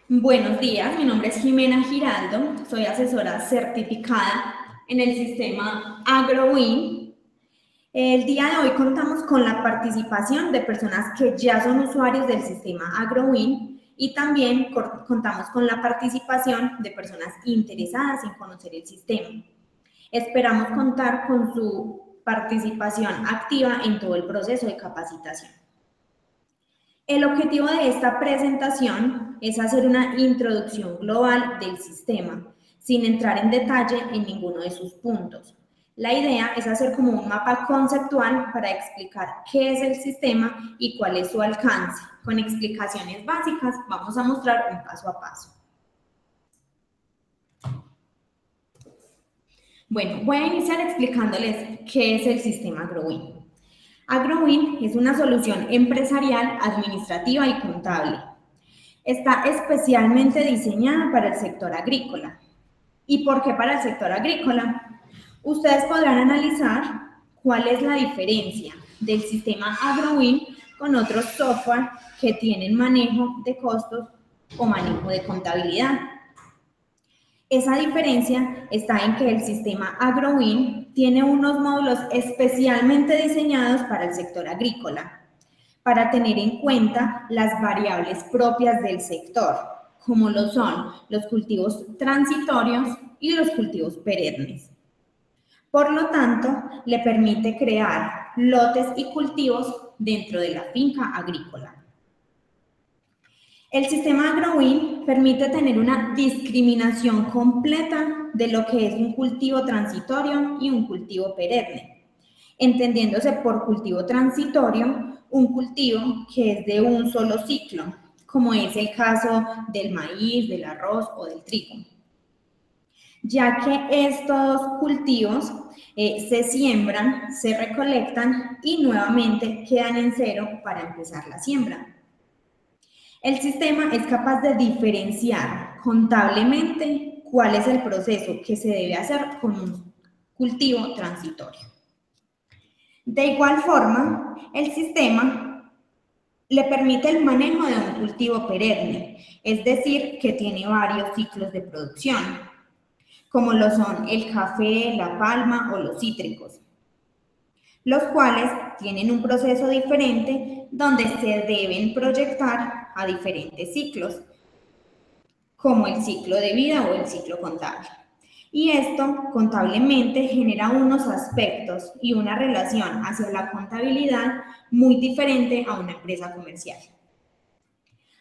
Buenos días, mi nombre es Jimena Giraldo, soy asesora certificada en el sistema AgroWin. El día de hoy contamos con la participación de personas que ya son usuarios del sistema AgroWin y también contamos con la participación de personas interesadas en conocer el sistema. Esperamos contar con su participación activa en todo el proceso de capacitación. El objetivo de esta presentación es hacer una introducción global del sistema, sin entrar en detalle en ninguno de sus puntos. La idea es hacer como un mapa conceptual para explicar qué es el sistema y cuál es su alcance. Con explicaciones básicas vamos a mostrar un paso a paso. Bueno, voy a iniciar explicándoles qué es el sistema AgroWin. AgroWin es una solución empresarial, administrativa y contable. Está especialmente diseñada para el sector agrícola. ¿Y por qué para el sector agrícola? Ustedes podrán analizar cuál es la diferencia del sistema AgroWin con otros software que tienen manejo de costos o manejo de contabilidad. Esa diferencia está en que el sistema AgroWin tiene unos módulos especialmente diseñados para el sector agrícola, para tener en cuenta las variables propias del sector, como lo son los cultivos transitorios y los cultivos perennes. Por lo tanto, le permite crear lotes y cultivos dentro de la finca agrícola. El sistema AgroWin permite tener una discriminación completa de lo que es un cultivo transitorio y un cultivo perenne, entendiéndose por cultivo transitorio un cultivo que es de un solo ciclo, como es el caso del maíz, del arroz o del trigo, ya que estos cultivos se siembran, se recolectan y nuevamente quedan en cero para empezar la siembra. El sistema es capaz de diferenciar contablemente cuál es el proceso que se debe hacer con un cultivo transitorio. De igual forma, el sistema le permite el manejo de un cultivo perenne, es decir, que tiene varios ciclos de producción, como lo son el café, la palma o los cítricos, los cuales tienen un proceso diferente donde se deben proyectar a diferentes ciclos, como el ciclo de vida o el ciclo contable. Y esto contablemente genera unos aspectos y una relación hacia la contabilidad muy diferente a una empresa comercial.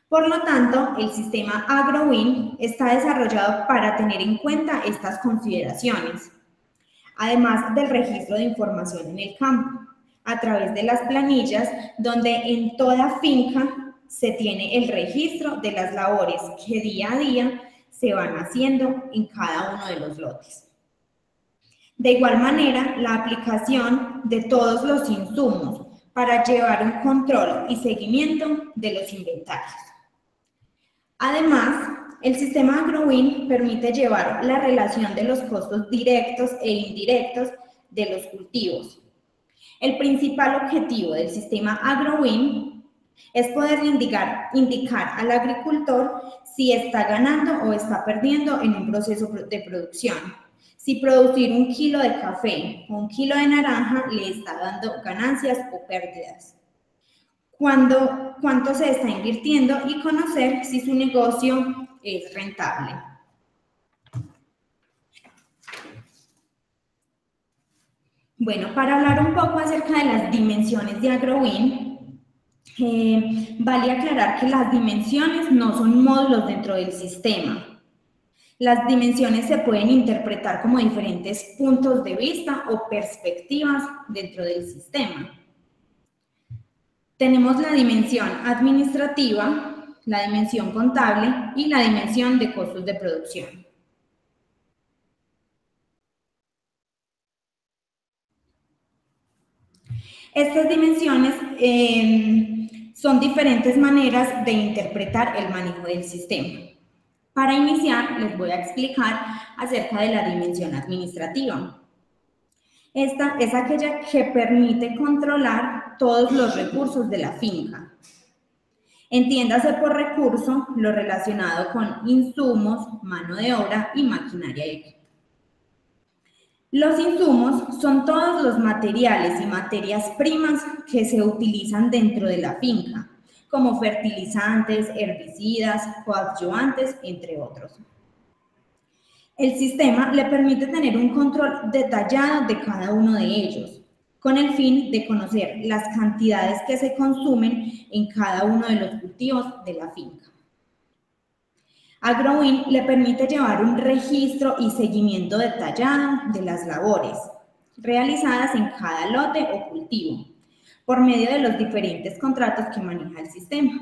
Por lo tanto, el sistema AgroWin está desarrollado para tener en cuenta estas consideraciones, además del registro de información en el campo, a través de las planillas, donde en toda finca se tiene el registro de las labores que día a día se van haciendo en cada uno de los lotes. De igual manera, la aplicación de todos los insumos para llevar un control y seguimiento de los inventarios. Además, el sistema AgroWin permite llevar la relación de los costos directos e indirectos de los cultivos. El principal objetivo del sistema AgroWin es poder indicar al agricultor si está ganando o está perdiendo en un proceso de producción. Si producir 1 kilo de café o 1 kilo de naranja le está dando ganancias o pérdidas. Cuánto se está invirtiendo y conocer si su negocio es rentable. Bueno, para hablar un poco acerca de las dimensiones de AgroWin, vale aclarar que las dimensiones no son módulos dentro del sistema. Las dimensiones se pueden interpretar como diferentes puntos de vista o perspectivas dentro del sistema. Tenemos la dimensión administrativa, la dimensión contable y la dimensión de costos de producción. Estas dimensiones son diferentes maneras de interpretar el manejo del sistema. Para iniciar, les voy a explicar acerca de la dimensión administrativa. Esta es aquella que permite controlar todos los recursos de la finca. Entiéndase por recurso lo relacionado con insumos, mano de obra y maquinaria y equipo. Los insumos son todos los materiales y materias primas que se utilizan dentro de la finca, como fertilizantes, herbicidas, coadyuvantes, entre otros. El sistema le permite tener un control detallado de cada uno de ellos, con el fin de conocer las cantidades que se consumen en cada uno de los cultivos de la finca. AgroWin le permite llevar un registro y seguimiento detallado de las labores realizadas en cada lote o cultivo, por medio de los diferentes contratos que maneja el sistema.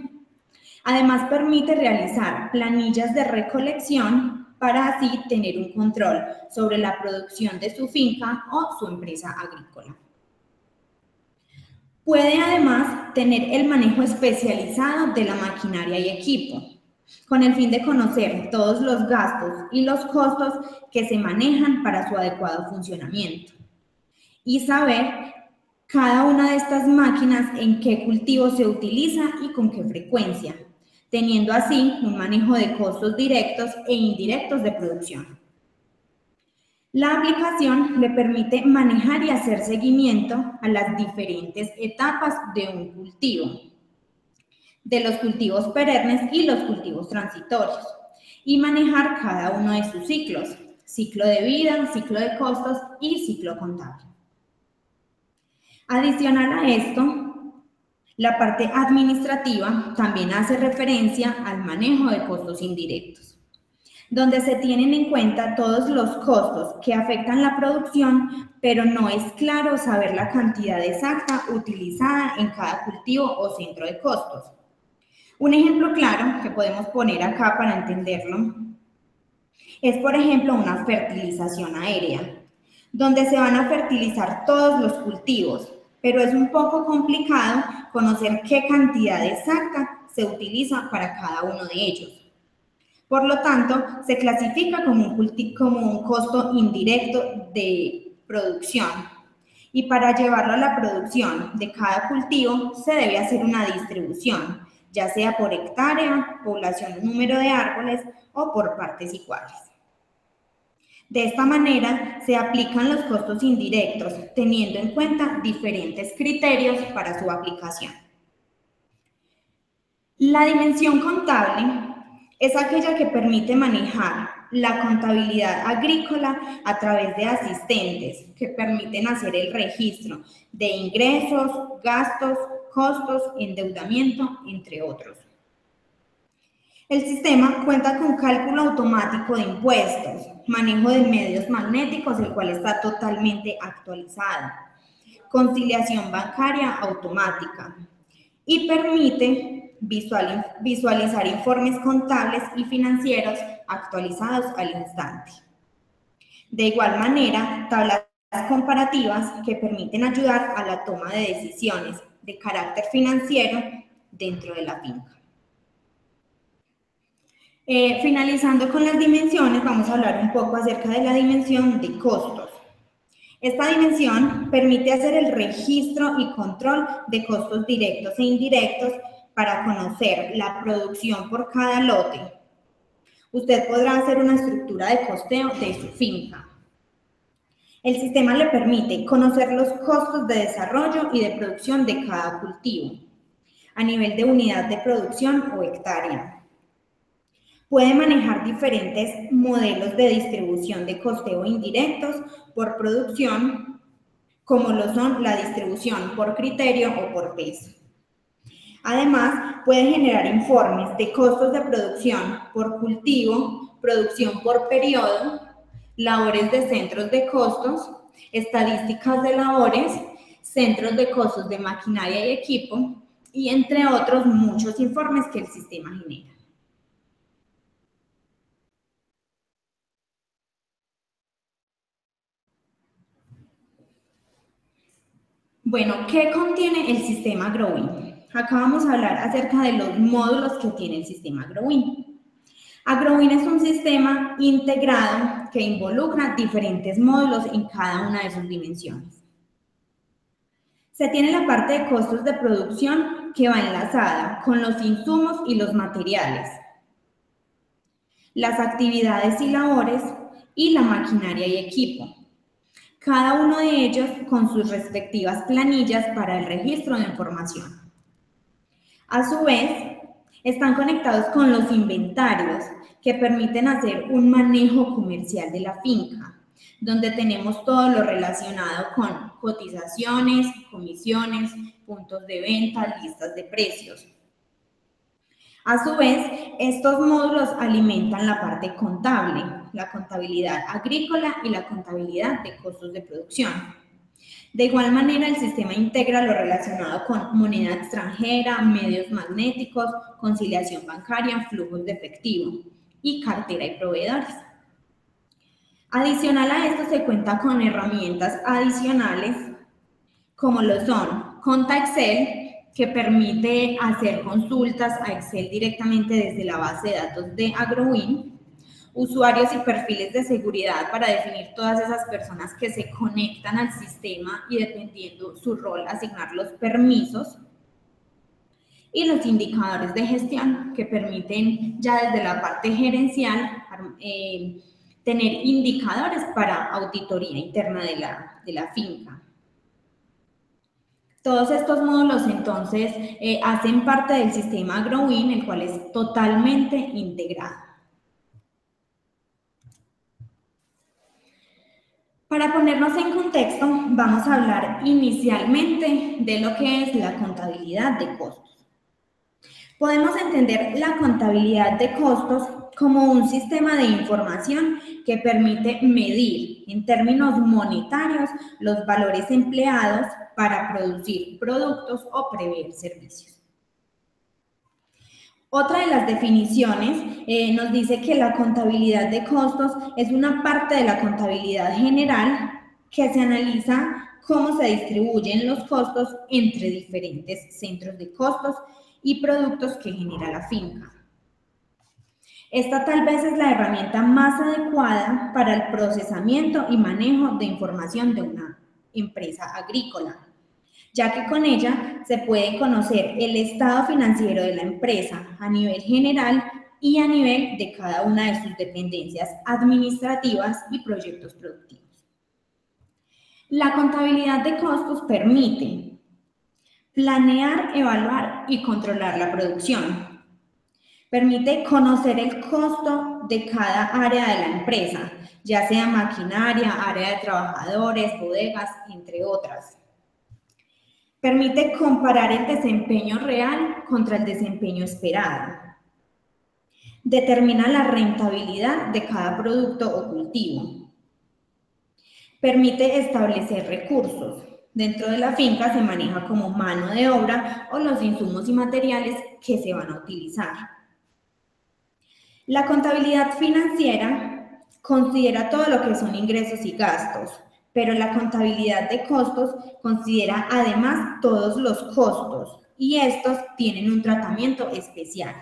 Además, permite realizar planillas de recolección para así tener un control sobre la producción de su finca o su empresa agrícola. Puede además tener el manejo especializado de la maquinaria y equipo, con el fin de conocer todos los gastos y los costos que se manejan para su adecuado funcionamiento y saber cada una de estas máquinas en qué cultivo se utiliza y con qué frecuencia, teniendo así un manejo de costos directos e indirectos de producción. La aplicación le permite manejar y hacer seguimiento a las diferentes etapas de un cultivo, de los cultivos perennes y los cultivos transitorios, y manejar cada uno de sus ciclos, ciclo de vida, ciclo de costos y ciclo contable. Adicional a esto, la parte administrativa también hace referencia al manejo de costos indirectos, donde se tienen en cuenta todos los costos que afectan la producción, pero no es claro saber la cantidad exacta utilizada en cada cultivo o centro de costos. Un ejemplo claro que podemos poner acá para entenderlo es, por ejemplo, una fertilización aérea, donde se van a fertilizar todos los cultivos, pero es un poco complicado conocer qué cantidad exacta se utiliza para cada uno de ellos. Por lo tanto, se clasifica como un costo indirecto de producción. Y para llevarlo a la producción de cada cultivo se debe hacer una distribución, ya sea por hectárea, población o número de árboles o por partes iguales. De esta manera se aplican los costos indirectos, teniendo en cuenta diferentes criterios para su aplicación. La dimensión contable es aquella que permite manejar la contabilidad agrícola a través de asistentes que permiten hacer el registro de ingresos, gastos, costos, endeudamiento, entre otros. El sistema cuenta con cálculo automático de impuestos, manejo de medios magnéticos, el cual está totalmente actualizado, conciliación bancaria automática y permite visualizar informes contables y financieros actualizados al instante. De igual manera, tablas comparativas que permiten ayudar a la toma de decisiones de carácter financiero dentro de la finca. Finalizando con las dimensiones, vamos a hablar un poco acerca de la dimensión de costos. Esta dimensión permite hacer el registro y control de costos directos e indirectos para conocer la producción por cada lote. Usted podrá hacer una estructura de costeo de su finca. El sistema le permite conocer los costos de desarrollo y de producción de cada cultivo, a nivel de unidad de producción o hectárea. Puede manejar diferentes modelos de distribución de costeo indirectos por producción, como lo son la distribución por criterio o por peso. Además, puede generar informes de costos de producción por cultivo, producción por periodo, labores de centros de costos, estadísticas de labores, centros de costos de maquinaria y equipo, y entre otros muchos informes que el sistema genera. Bueno, ¿qué contiene el sistema AgroWin? Acá vamos a hablar acerca de los módulos que tiene el sistema AgroWin. AgroWin es un sistema integrado que involucra diferentes módulos en cada una de sus dimensiones. Se tiene la parte de costos de producción que va enlazada con los insumos y los materiales, las actividades y labores y la maquinaria y equipo, cada uno de ellos con sus respectivas planillas para el registro de información. A su vez, están conectados con los inventarios que permiten hacer un manejo comercial de la finca, donde tenemos todo lo relacionado con cotizaciones, comisiones, puntos de venta, listas de precios. A su vez, estos módulos alimentan la parte contable, la contabilidad agrícola y la contabilidad de costos de producción. De igual manera, el sistema integra lo relacionado con moneda extranjera, medios magnéticos, conciliación bancaria, flujos de efectivo y cartera y proveedores. Adicional a esto, se cuenta con herramientas adicionales como lo son Conta Excel, que permite hacer consultas a Excel directamente desde la base de datos de AgroWin, usuarios y perfiles de seguridad para definir todas esas personas que se conectan al sistema y, dependiendo su rol, asignar los permisos, y los indicadores de gestión, que permiten ya desde la parte gerencial tener indicadores para auditoría interna de la finca. Todos estos módulos entonces hacen parte del sistema AgroWin, el cual es totalmente integrado. Para ponernos en contexto, vamos a hablar inicialmente de lo que es la contabilidad de costos. Podemos entender la contabilidad de costos como un sistema de información que permite medir en términos monetarios los valores empleados para producir productos o prever servicios. Otra de las definiciones nos dice que la contabilidad de costos es una parte de la contabilidad general que se analiza cómo se distribuyen los costos entre diferentes centros de costos y productos que genera la finca. Esta tal vez es la herramienta más adecuada para el procesamiento y manejo de información de una empresa agrícola, ya que con ella se puede conocer el estado financiero de la empresa a nivel general y a nivel de cada una de sus dependencias administrativas y proyectos productivos. La contabilidad de costos permite planear, evaluar y controlar la producción. Permite conocer el costo de cada área de la empresa, ya sea maquinaria, área de trabajadores, bodegas, entre otras. Permite comparar el desempeño real contra el desempeño esperado. Determina la rentabilidad de cada producto o cultivo. Permite establecer recursos. Dentro de la finca se maneja como mano de obra o los insumos y materiales que se van a utilizar. La contabilidad financiera considera todo lo que son ingresos y gastos, pero la contabilidad de costos considera además todos los costos y estos tienen un tratamiento especial.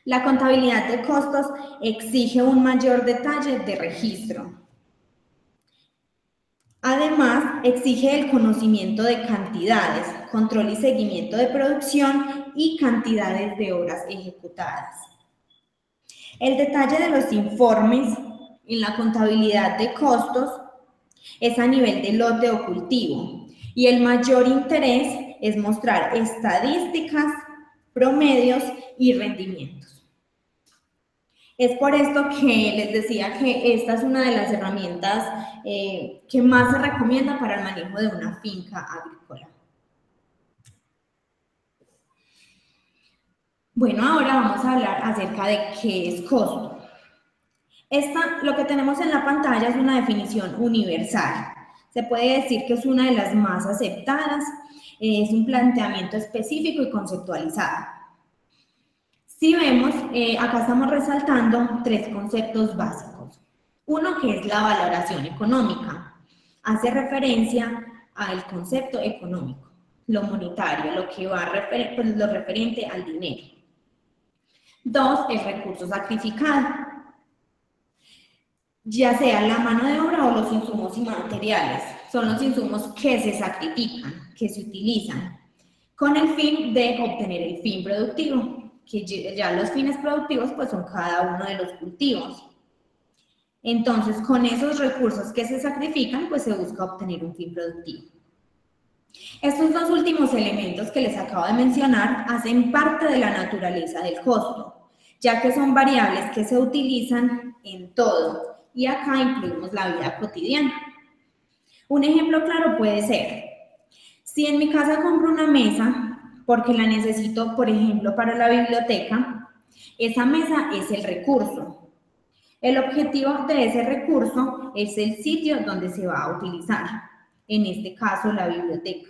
La contabilidad de costos exige un mayor detalle de registro. Además, exige el conocimiento de cantidades, control y seguimiento de producción y cantidades de horas ejecutadas. El detalle de los informes en la contabilidad de costos es a nivel de lote o cultivo y el mayor interés es mostrar estadísticas, promedios y rendimientos. Es por esto que les decía que esta es una de las herramientas que más se recomienda para el manejo de una finca agrícola. Bueno, ahora vamos a hablar acerca de qué es costo. Lo que tenemos en la pantalla es una definición universal. Se puede decir que es una de las más aceptadas, es un planteamiento específico y conceptualizado. Si vemos, acá estamos resaltando tres conceptos básicos. Uno, que es la valoración económica. Hace referencia al concepto económico, lo monetario, lo que va lo referente al dinero. Dos, el recurso sacrificado, ya sea la mano de obra o los insumos y materiales. Son los insumos que se sacrifican, que se utilizan. con el fin de obtener el fin productivo, que ya los fines productivos pues son cada uno de los cultivos. Entonces, con esos recursos que se sacrifican, pues se busca obtener un fin productivo. Estos dos últimos elementos que les acabo de mencionar hacen parte de la naturaleza del costo, ya que son variables que se utilizan en todo, y acá incluimos la vida cotidiana. Un ejemplo claro puede ser, si en mi casa compro una mesa porque la necesito, por ejemplo, para la biblioteca, esa mesa es el recurso. El objetivo de ese recurso es el sitio donde se va a utilizar, en este caso la biblioteca.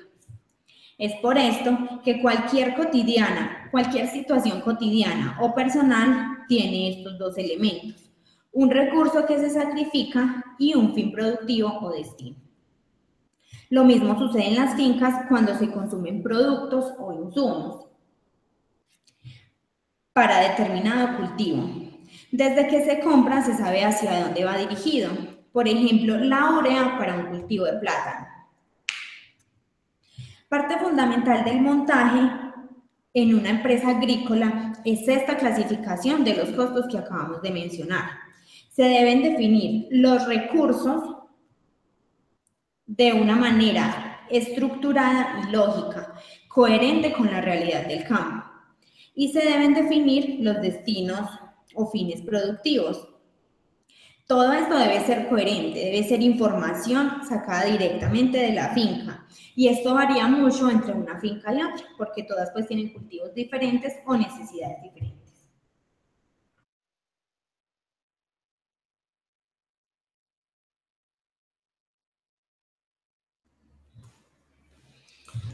Es por esto que cualquier situación cotidiana o personal tiene estos dos elementos, un recurso que se sacrifica y un fin productivo o destino. Lo mismo sucede en las fincas cuando se consumen productos o insumos para determinado cultivo. Desde que se compra se sabe hacia dónde va dirigido. Por ejemplo, la urea para un cultivo de plátano. Parte fundamental del montaje en una empresa agrícola es esta clasificación de los costos que acabamos de mencionar. Se deben definir los recursos de una manera estructurada y lógica, coherente con la realidad del campo. Y se deben definir los destinos o fines productivos. Todo esto debe ser coherente, debe ser información sacada directamente de la finca. Y esto varía mucho entre una finca y otra, porque todas pues tienen cultivos diferentes o necesidades diferentes.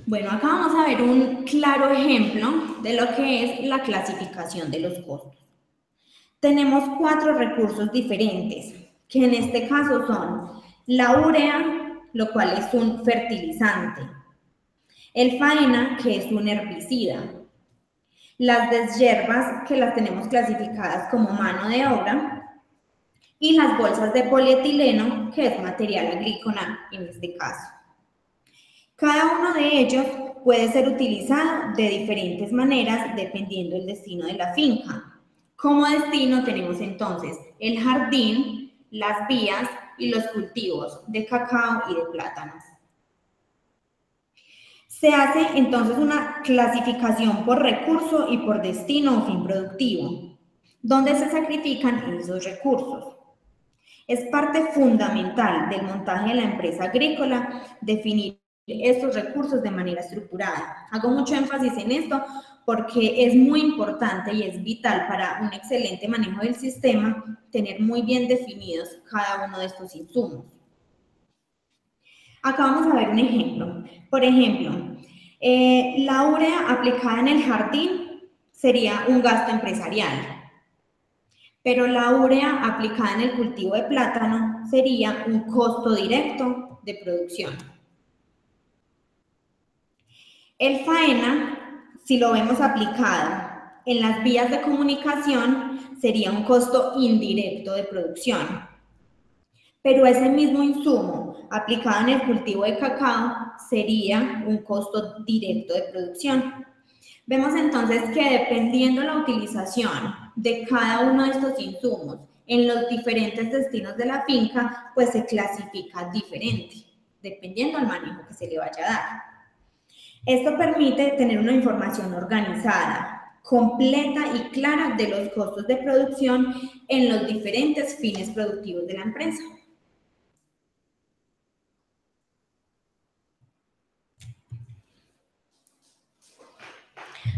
Bueno, acá vamos a ver un claro ejemplo de lo que es la clasificación de los costos. Tenemos 4 recursos diferentes, que en este caso son la urea, lo cual es un fertilizante, el faena, que es un herbicida, las deshierbas, que las tenemos clasificadas como mano de obra, y las bolsas de polietileno, que es material agrícola en este caso. Cada uno de ellos puede ser utilizado de diferentes maneras dependiendo del destino de la finca. Como destino tenemos entonces el jardín, las vías y los cultivos de cacao y de plátanos. Se hace entonces una clasificación por recurso y por destino o fin productivo, donde se sacrifican esos recursos. Es parte fundamental del montaje de la empresa agrícola definir estos recursos de manera estructurada. Hago mucho énfasis en esto porque es muy importante y es vital para un excelente manejo del sistema tener muy bien definidos cada uno de estos insumos. Acá vamos a ver un ejemplo. Por ejemplo, la urea aplicada en el jardín sería un gasto empresarial, pero la urea aplicada en el cultivo de plátano sería un costo directo de producción. El faena, si lo vemos aplicado en las vías de comunicación, sería un costo indirecto de producción. Pero ese mismo insumo aplicado en el cultivo de cacao sería un costo directo de producción. Vemos entonces que dependiendo de la utilización de cada uno de estos insumos en los diferentes destinos de la finca, pues se clasifica diferente, dependiendo del manejo que se le vaya a dar. Esto permite tener una información organizada, completa y clara de los costos de producción en los diferentes fines productivos de la empresa.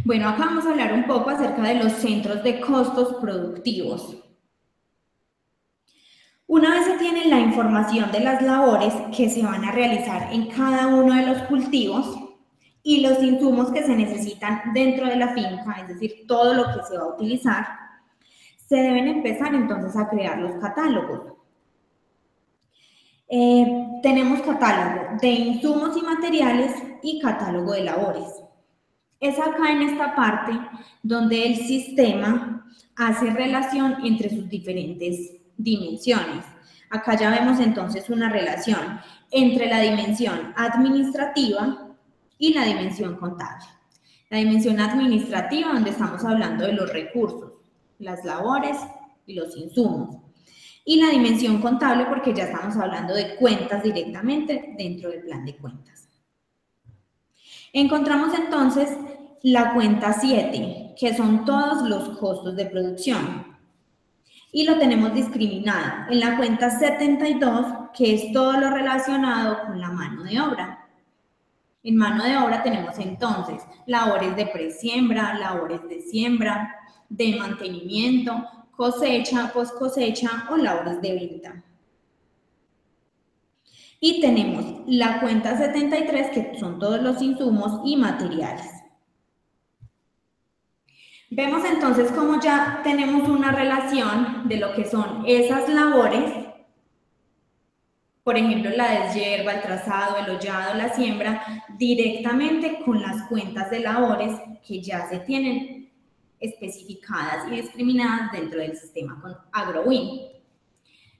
Bueno, acá vamos a hablar un poco acerca de los centros de costos productivos. Una vez se tiene la información de las labores que se van a realizar en cada uno de los cultivos y los insumos que se necesitan dentro de la finca, es decir, todo lo que se va a utilizar, se deben empezar entonces a crear los catálogos. Tenemos catálogo de insumos y materiales y catálogo de labores. Es acá en esta parte donde el sistema hace relación entre sus diferentes dimensiones. Acá ya vemos entonces una relación entre la dimensión administrativa y la dimensión contable. La dimensión administrativa, donde estamos hablando de los recursos, las labores y los insumos. Y la dimensión contable, porque ya estamos hablando de cuentas directamente dentro del plan de cuentas. Encontramos entonces la cuenta 7, que son todos los costos de producción. Y lo tenemos discriminado en la cuenta 72, que es todo lo relacionado con la mano de obra. En mano de obra tenemos entonces labores de presiembra, labores de siembra, de mantenimiento, cosecha, post cosecha o labores de venta. Y tenemos la cuenta 73, que son todos los insumos y materiales. Vemos entonces cómo ya tenemos una relación de lo que son esas labores, por ejemplo, la deshierva, el trazado, el hollado, la siembra, directamente con las cuentas de labores que ya se tienen especificadas y discriminadas dentro del sistema con AgroWin.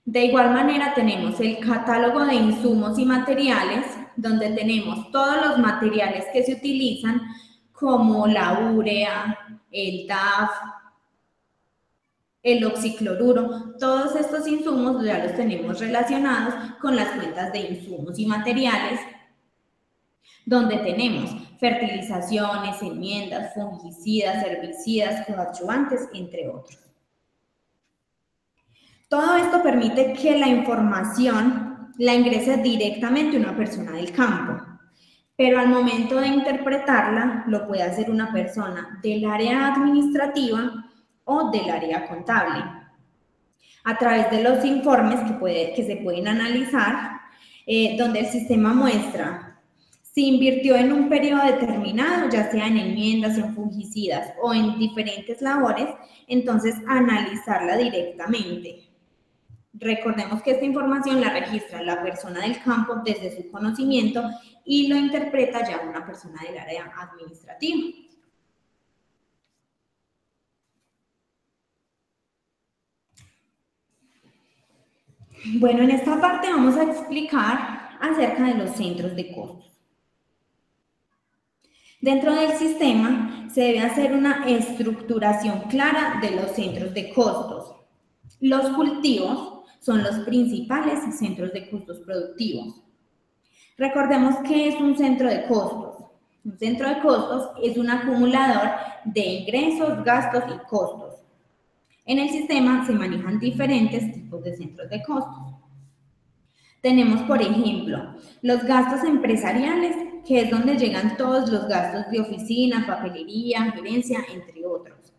De igual manera tenemos el catálogo de insumos y materiales, donde tenemos todos los materiales que se utilizan, como la urea, el DAF, el oxicloruro. Todos estos insumos ya los tenemos relacionados con las cuentas de insumos y materiales, donde tenemos fertilizaciones, enmiendas, fungicidas, herbicidas, coadyuvantes, entre otros. Todo esto permite que la información la ingrese directamente una persona del campo, pero al momento de interpretarla lo puede hacer una persona del área administrativa o del área contable. A través de los informes que se pueden analizar, donde el sistema muestra si invirtió en un periodo determinado, ya sea en enmiendas, en fungicidas o en diferentes labores, entonces analizarla directamente. Recordemos que esta información la registra la persona del campo desde su conocimiento y lo interpreta ya una persona del área administrativa. Bueno, en esta parte vamos a explicar acerca de los centros de costos. Dentro del sistema se debe hacer una estructuración clara de los centros de costos. Los cultivos son los principales centros de costos productivos. Recordemos que es un centro de costos. Un centro de costos es un acumulador de ingresos, gastos y costos. En el sistema se manejan diferentes tipos de centros de costos. Tenemos, por ejemplo, los gastos empresariales, que es donde llegan todos los gastos de oficina, papelería, gerencia, entre otros.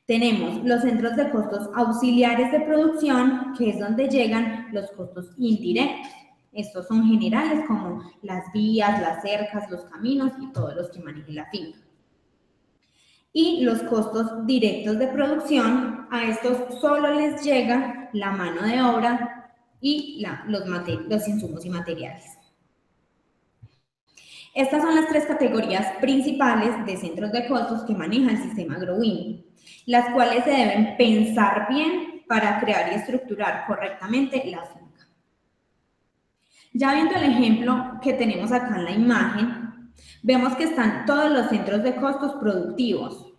Tenemos los centros de costos auxiliares de producción, que es donde llegan los costos indirectos. Estos son generales como las vías, las cercas, los caminos y todos los que maneje la finca. Y los costos directos de producción, a estos solo les llega la mano de obra y los insumos y materiales. Estas son las tres categorías principales de centros de costos que maneja el sistema AgroWin, las cuales se deben pensar bien para crear y estructurar correctamente la finca. Ya viendo el ejemplo que tenemos acá en la imagen, vemos que están todos los centros de costos productivos,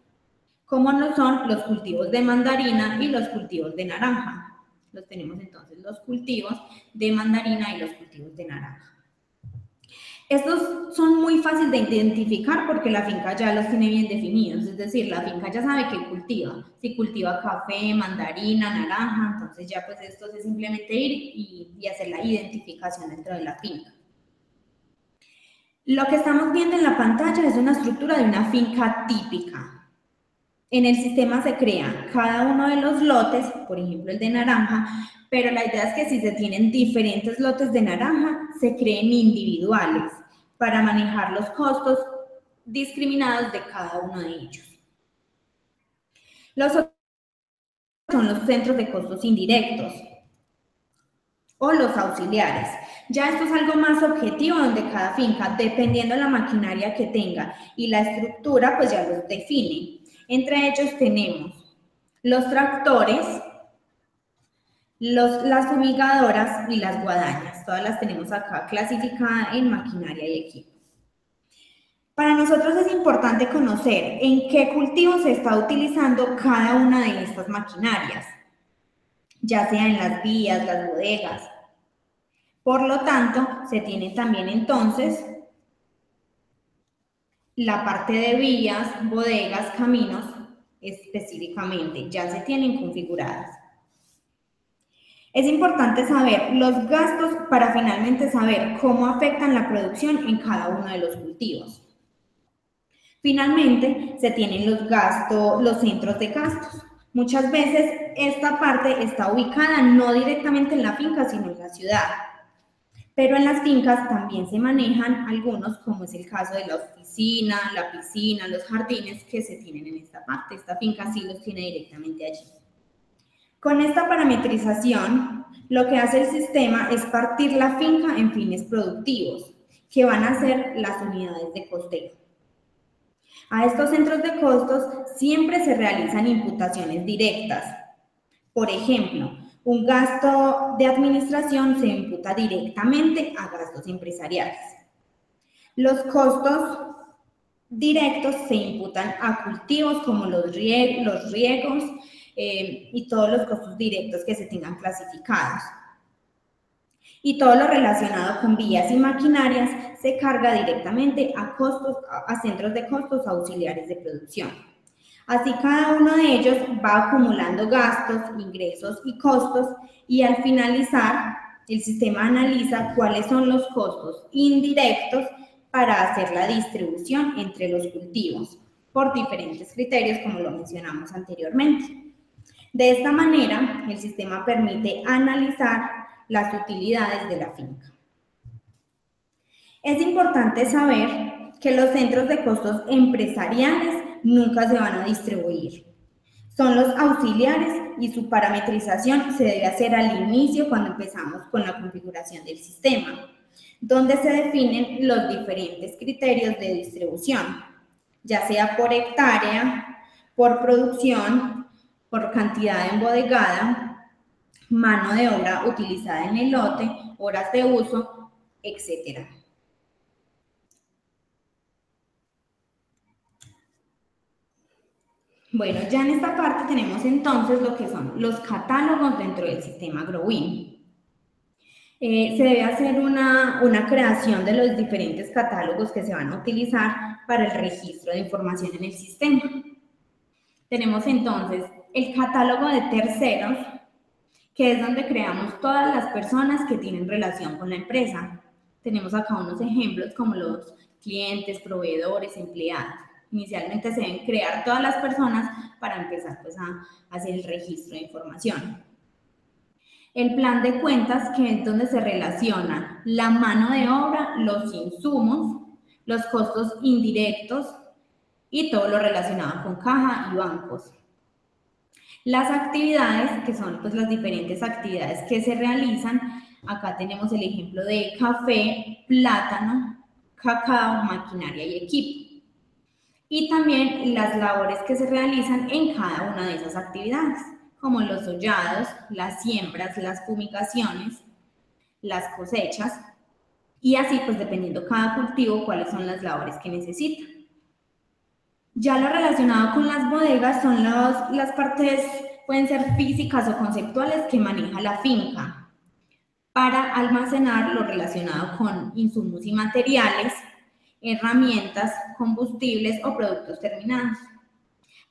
como no son los cultivos de mandarina y los cultivos de naranja. Los tenemos entonces los cultivos de mandarina y los cultivos de naranja. Estos son muy fáciles de identificar porque la finca ya los tiene bien definidos, es decir, la finca ya sabe qué cultiva. Si cultiva café, mandarina, naranja, entonces ya pues esto es simplemente ir y hacer la identificación dentro de la finca. Lo que estamos viendo en la pantalla es una estructura de una finca típica. En el sistema se crea cada uno de los lotes, por ejemplo el de naranja, pero la idea es que si se tienen diferentes lotes de naranja, se creen individuales para manejar los costos discriminados de cada uno de ellos. Los otros son los centros de costos indirectos o los auxiliares. Ya esto es algo más objetivo donde cada finca, dependiendo de la maquinaria que tenga y la estructura, pues ya los define. Entre ellos tenemos los tractores, las fumigadoras y las guadañas. Todas las tenemos acá clasificadas en maquinaria y equipo. Para nosotros es importante conocer en qué cultivo se está utilizando cada una de estas maquinarias, ya sea en las vías, las bodegas. Por lo tanto, se tiene también entonces la parte de vías, bodegas, caminos, específicamente, ya se tienen configuradas. Es importante saber los gastos para finalmente saber cómo afectan la producción en cada uno de los cultivos. Finalmente, se tienen los gastos, los centros de gastos. Muchas veces esta parte está ubicada no directamente en la finca, sino en la ciudad. Pero en las fincas también se manejan algunos, como es el caso de la oficina, la piscina, los jardines que se tienen en esta parte. Esta finca sí los tiene directamente allí. Con esta parametrización, lo que hace el sistema es partir la finca en fines productivos, que van a ser las unidades de costeo. A estos centros de costos siempre se realizan imputaciones directas. Por ejemplo, un gasto de administración se imputa directamente a gastos empresariales. Los costos directos se imputan a cultivos como los riegos y todos los costos directos que se tengan clasificados. Y todo lo relacionado con vías y maquinarias se carga directamente a centros de costos auxiliares de producción. Así cada uno de ellos va acumulando gastos, ingresos y costos y al finalizar el sistema analiza cuáles son los costos indirectos para hacer la distribución entre los cultivos por diferentes criterios como lo mencionamos anteriormente. De esta manera, el sistema permite analizar las utilidades de la finca. Es importante saber que los centros de costos empresariales nunca se van a distribuir. Son los auxiliares y su parametrización se debe hacer al inicio cuando empezamos con la configuración del sistema, donde se definen los diferentes criterios de distribución, ya sea por hectárea, por producción, por cantidad embodegada, mano de obra utilizada en el lote, horas de uso, etc. Bueno, ya en esta parte tenemos entonces lo que son los catálogos dentro del sistema Growin. Se debe hacer una creación de los diferentes catálogos que se van a utilizar para el registro de información en el sistema. Tenemos entonces el catálogo de terceros, que es donde creamos todas las personas que tienen relación con la empresa. Tenemos acá unos ejemplos como los clientes, proveedores, empleados. Inicialmente se deben crear todas las personas para empezar pues, a hacer el registro de información. El plan de cuentas, que es donde se relaciona la mano de obra, los insumos, los costos indirectos y todo lo relacionado con caja y bancos. Las actividades, que son pues, las diferentes actividades que se realizan, acá tenemos el ejemplo de café, plátano, cacao, maquinaria y equipo. Y también las labores que se realizan en cada una de esas actividades, como los hollados, las siembras, las fumigaciones, las cosechas, y así pues dependiendo cada cultivo cuáles son las labores que necesita. Ya lo relacionado con las bodegas son las partes, pueden ser físicas o conceptuales que maneja la finca para almacenar lo relacionado con insumos y materiales, herramientas, combustibles o productos terminados.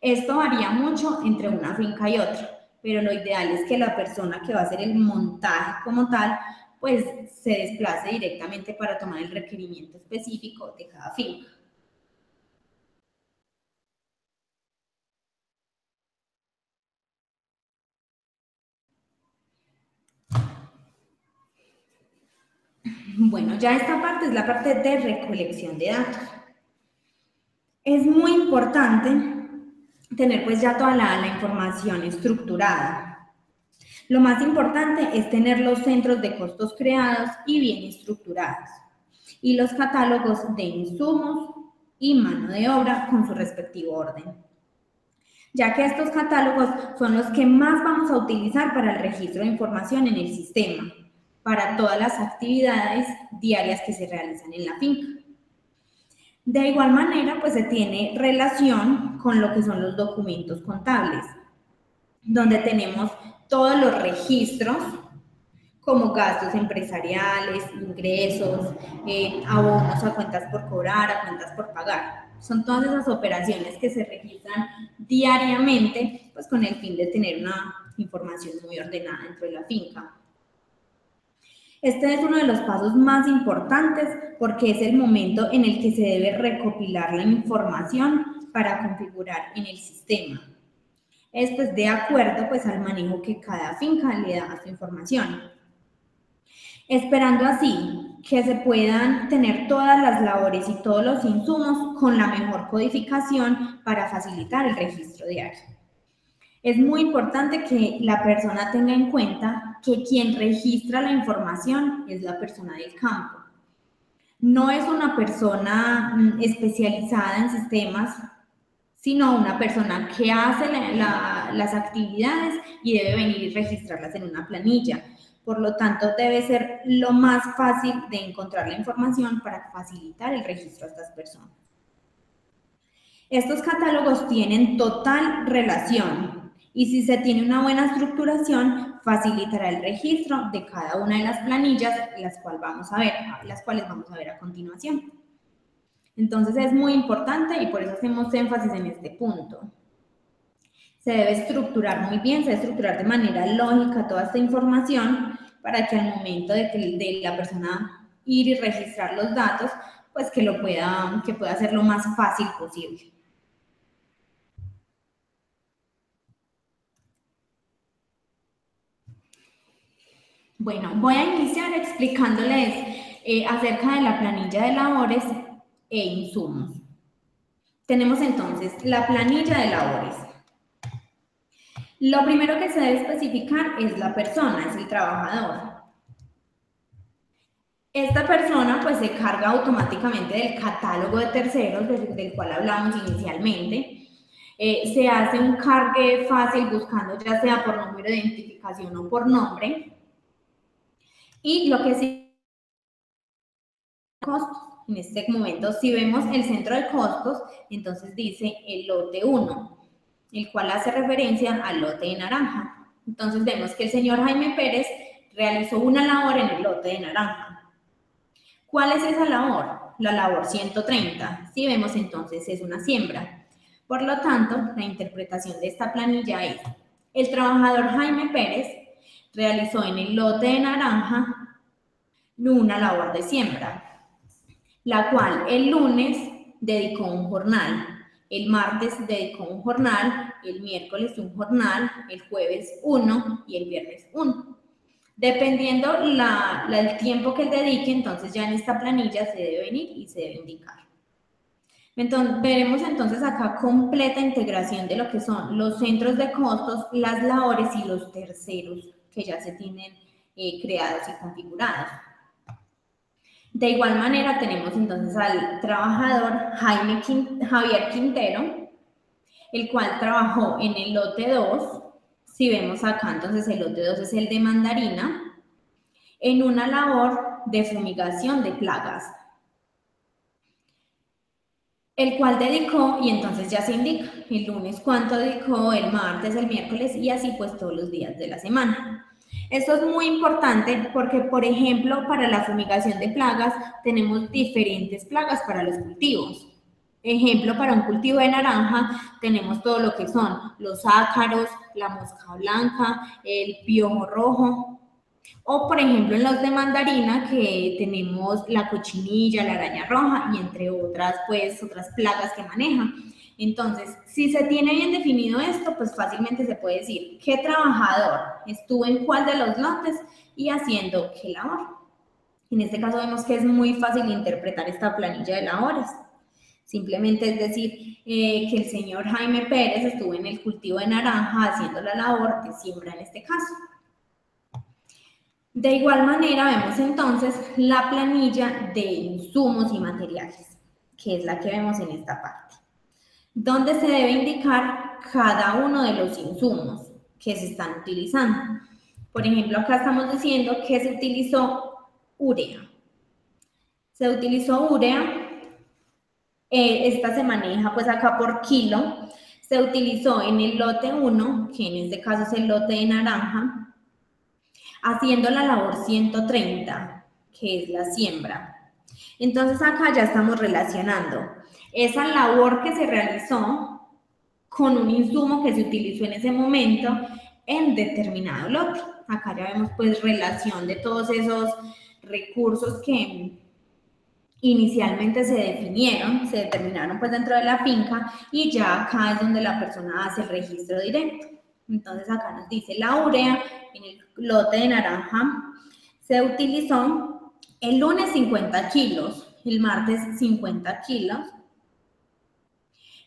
Esto varía mucho entre una finca y otra, pero lo ideal es que la persona que va a hacer el montaje como tal, pues se desplace directamente para tomar el requerimiento específico de cada finca. Bueno, ya esta parte es la parte de recolección de datos. Es muy importante tener pues ya toda la información estructurada. Lo más importante es tener los centros de costos creados y bien estructurados y los catálogos de insumos y mano de obra con su respectivo orden, ya que estos catálogos son los que más vamos a utilizar para el registro de información en el sistema, para todas las actividades diarias que se realizan en la finca. De igual manera, pues se tiene relación con lo que son los documentos contables, donde tenemos todos los registros como gastos empresariales, ingresos, abonos a cuentas por cobrar, a cuentas por pagar. Son todas esas operaciones que se registran diariamente, pues con el fin de tener una información muy ordenada dentro de la finca. Este es uno de los pasos más importantes porque es el momento en el que se debe recopilar la información para configurar en el sistema. Es pues de acuerdo pues al manejo que cada finca le da a su información. Esperando así que se puedan tener todas las labores y todos los insumos con la mejor codificación para facilitar el registro diario. Es muy importante que la persona tenga en cuenta que quien registra la información es la persona del campo. No es una persona especializada en sistemas, sino una persona que hace las actividades y debe venir y registrarlas en una planilla. Por lo tanto, debe ser lo más fácil de encontrar la información para facilitar el registro a estas personas. Estos catálogos tienen total relación y si se tiene una buena estructuración, facilitará el registro de cada una de las planillas, las cuales vamos a ver a continuación. Entonces es muy importante y por eso hacemos énfasis en este punto. Se debe estructurar muy bien, se debe estructurar de manera lógica toda esta información para que al momento de la persona ir y registrar los datos, pues que pueda ser lo más fácil posible. Bueno, voy a iniciar explicándoles acerca de la planilla de labores e insumos. Tenemos entonces la planilla de labores. Lo primero que se debe especificar es la persona, es el trabajador. Esta persona pues se carga automáticamente del catálogo de terceros del cual hablamos inicialmente. Se hace un cargue fácil buscando ya sea por número de identificación o por nombre. Y lo que sí, costos. En este momento, si vemos el centro de costos, entonces dice el lote 1, el cual hace referencia al lote de naranja. Entonces vemos que el señor Jaime Pérez realizó una labor en el lote de naranja. ¿Cuál es esa labor? La labor 130. Si vemos entonces es una siembra. Por lo tanto, la interpretación de esta planilla es: el trabajador Jaime Pérez realizó en el lote de naranja una labor de siembra, la cual el lunes dedicó un jornal, el martes dedicó un jornal, el miércoles un jornal, el jueves uno y el viernes uno. Dependiendo el tiempo que él dedique, entonces ya en esta planilla se debe venir y se debe indicar. Entonces, veremos entonces acá completa integración de lo que son los centros de costos, las labores y los terceros que ya se tienen creados y configurados. De igual manera tenemos entonces al trabajador Javier Quintero, el cual trabajó en el lote 2. Si vemos acá, entonces el lote 2 es el de mandarina, en una labor de fumigación de plagas, el cual dedicó, y entonces ya se indica el lunes cuánto dedicó, el martes, el miércoles y así pues todos los días de la semana. Esto es muy importante porque, por ejemplo, para la fumigación de plagas tenemos diferentes plagas para los cultivos. Ejemplo, para un cultivo de naranja tenemos todo lo que son los ácaros, la mosca blanca, el piojo rojo. O, por ejemplo, en los de mandarina que tenemos la cochinilla, la araña roja y entre otras, pues, otras plagas que manejan. Entonces, si se tiene bien definido esto, pues fácilmente se puede decir qué trabajador estuvo en cuál de los lotes y haciendo qué labor. En este caso vemos que es muy fácil interpretar esta planilla de labores. Simplemente es decir que el señor Jaime Pérez estuvo en el cultivo de naranja haciendo la labor de siembra en este caso. De igual manera vemos entonces la planilla de insumos y materiales, que es la que vemos en esta parte, donde se debe indicar cada uno de los insumos que se están utilizando. Por ejemplo, acá estamos diciendo que se utilizó urea. Se utilizó urea Esta se maneja pues acá por kilo. Se utilizó en el lote 1, que en este caso es el lote de naranja, haciendo la labor 130, que es la siembra. Entonces acá ya estamos relacionando esa labor que se realizó con un insumo que se utilizó en ese momento en determinado lote. Acá ya vemos pues relación de todos esos recursos que inicialmente se definieron, se determinaron pues dentro de la finca, y ya acá es donde la persona hace el registro directo. Entonces acá nos dice la urea en el lote de naranja se utilizó el lunes 50 kilos, el martes 50 kilos,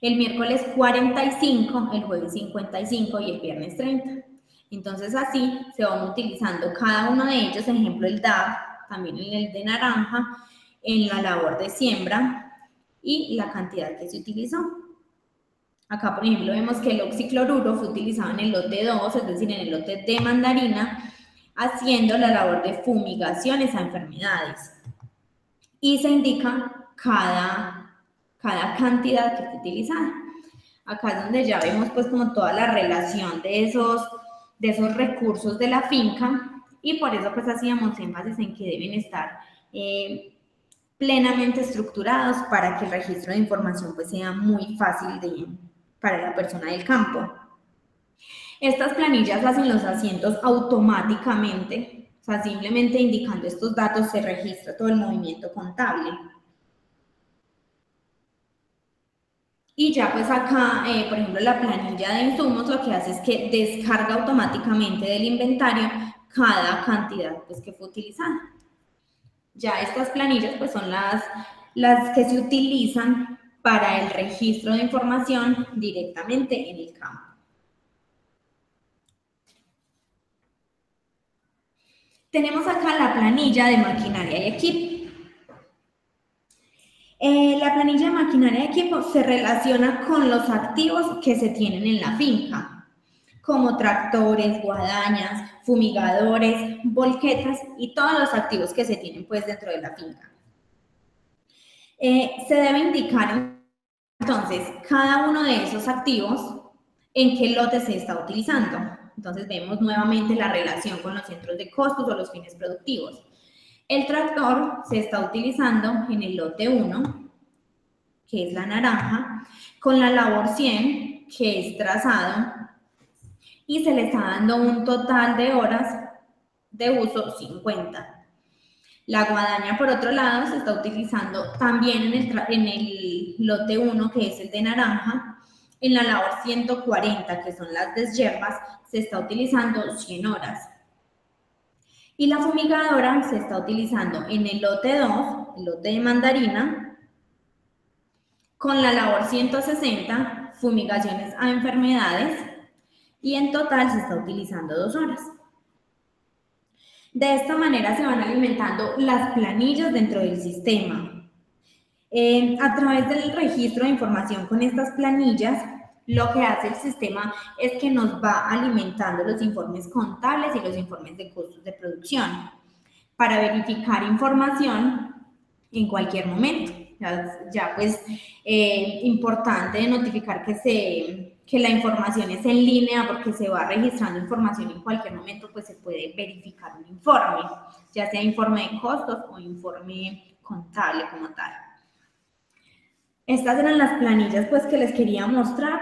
el miércoles 45, el jueves 55 y el viernes 30. Entonces así se van utilizando cada uno de ellos, ejemplo el DAB, también en el de naranja, en la labor de siembra y la cantidad que se utilizó. Acá, por ejemplo, vemos que el oxicloruro fue utilizado en el lote 2, es decir, en el lote de mandarina, haciendo la labor de fumigaciones a enfermedades. Y se indica cada cantidad que fue utilizada. Acá es donde ya vemos pues como toda la relación de esos recursos de la finca, y por eso pues hacíamos énfasis en que deben estar plenamente estructurados para que el registro de información pues sea muy fácil para la persona del campo. Estas planillas hacen los asientos automáticamente, o sea, simplemente indicando estos datos se registra todo el movimiento contable. Y ya pues acá, por ejemplo, la planilla de insumos lo que hace es que descarga automáticamente del inventario cada cantidad pues que fue utilizada. Ya estas planillas pues son las que se utilizan para el registro de información directamente en el campo. Tenemos acá la planilla de maquinaria y equipo. La planilla de maquinaria y equipo se relaciona con los activos que se tienen en la finca, como tractores, guadañas, fumigadores, volquetas y todos los activos que se tienen pues dentro de la finca. Se debe indicar entonces cada uno de esos activos en qué lote se está utilizando. Entonces vemos nuevamente la relación con los centros de costos o los fines productivos. El tractor se está utilizando en el lote 1, que es la naranja, con la labor 100, que es trazado, y se le está dando un total de horas de uso 50. La guadaña, por otro lado, se está utilizando también en el lote 1, que es el de naranja. En la labor 140, que son las deshierbas, se está utilizando 100 horas. Y la fumigadora se está utilizando en el lote 2, el lote de mandarina, con la labor 160, fumigaciones a enfermedades, y en total se está utilizando 2 horas. De esta manera se van alimentando las planillas dentro del sistema. A través del registro de información con estas planillas, lo que hace el sistema es que nos va alimentando los informes contables y los informes de costos de producción para verificar información en cualquier momento. Ya pues importante notificar que la información es en línea, porque se va registrando información en cualquier momento, pues se puede verificar un informe, ya sea informe de costos o informe contable como tal. Estas eran las planillas pues que les quería mostrar,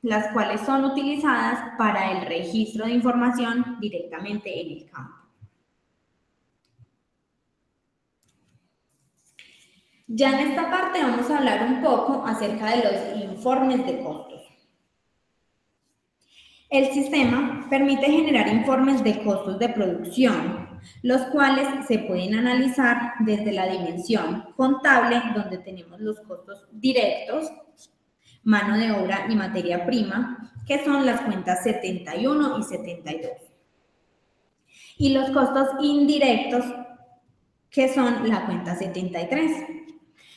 las cuales son utilizadas para el registro de información directamente en el campo. Ya en esta parte vamos a hablar un poco acerca de los informes de costos. El sistema permite generar informes de costos de producción, los cuales se pueden analizar desde la dimensión contable, donde tenemos los costos directos, mano de obra y materia prima, que son las cuentas 71 y 72. Y los costos indirectos, que son la cuenta 73.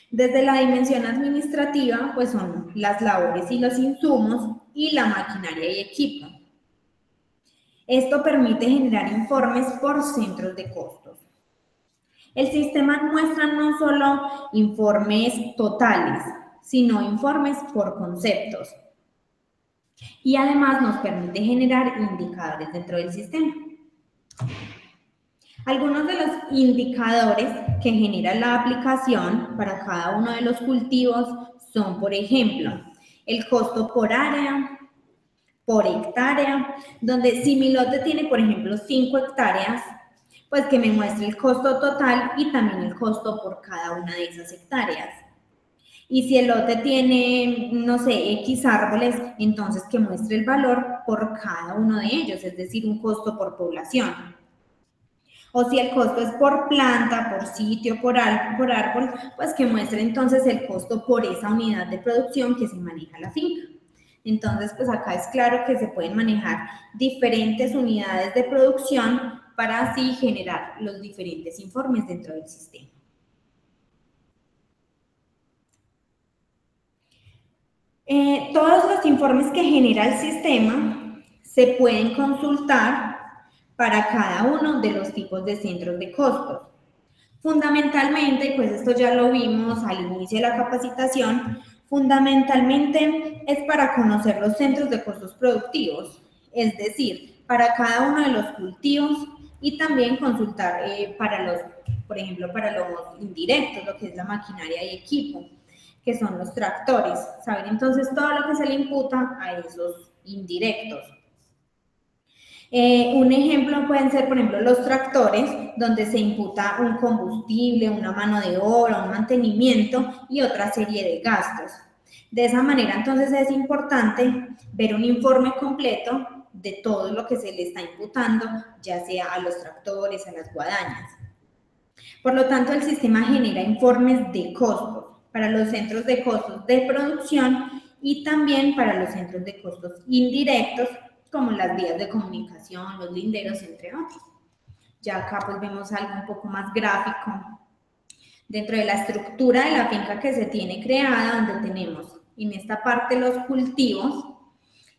Desde la dimensión administrativa, pues son las labores y los insumos y la maquinaria y equipo. Esto permite generar informes por centros de costos. El sistema muestra no solo informes totales, sino informes por conceptos. Y además nos permite generar indicadores dentro del sistema. Algunos de los indicadores que genera la aplicación para cada uno de los cultivos son, por ejemplo, el costo por área, por hectárea, donde si mi lote tiene, por ejemplo, 5 hectáreas, pues que me muestre el costo total y también el costo por cada una de esas hectáreas. Y si el lote tiene, no sé, X árboles, entonces que muestre el valor por cada uno de ellos, es decir, un costo por población. O si el costo es por planta, por sitio, por árbol, pues que muestre entonces el costo por esa unidad de producción que se maneja la finca. Entonces, pues acá es claro que se pueden manejar diferentes unidades de producción para así generar los diferentes informes dentro del sistema. Todos los informes que genera el sistema se pueden consultar para cada uno de los tipos de centros de costos. Fundamentalmente, pues esto ya lo vimos al inicio de la capacitación, fundamentalmente es para conocer los centros de costos productivos, es decir, para cada uno de los cultivos y también consultar para los, por ejemplo, para los indirectos, lo que es la maquinaria y equipo, que son los tractores, saber entonces todo lo que se le imputa a esos indirectos. Un ejemplo pueden ser, por ejemplo, los tractores, donde se imputa un combustible, una mano de obra, un mantenimiento y otra serie de gastos. De esa manera, entonces, es importante ver un informe completo de todo lo que se le está imputando, ya sea a los tractores, a las guadañas. Por lo tanto, el sistema genera informes de costos para los centros de costos de producción y también para los centros de costos indirectos, como las vías de comunicación, los linderos, entre otros. Ya acá pues vemos algo un poco más gráfico dentro de la estructura de la finca que se tiene creada, donde tenemos en esta parte los cultivos,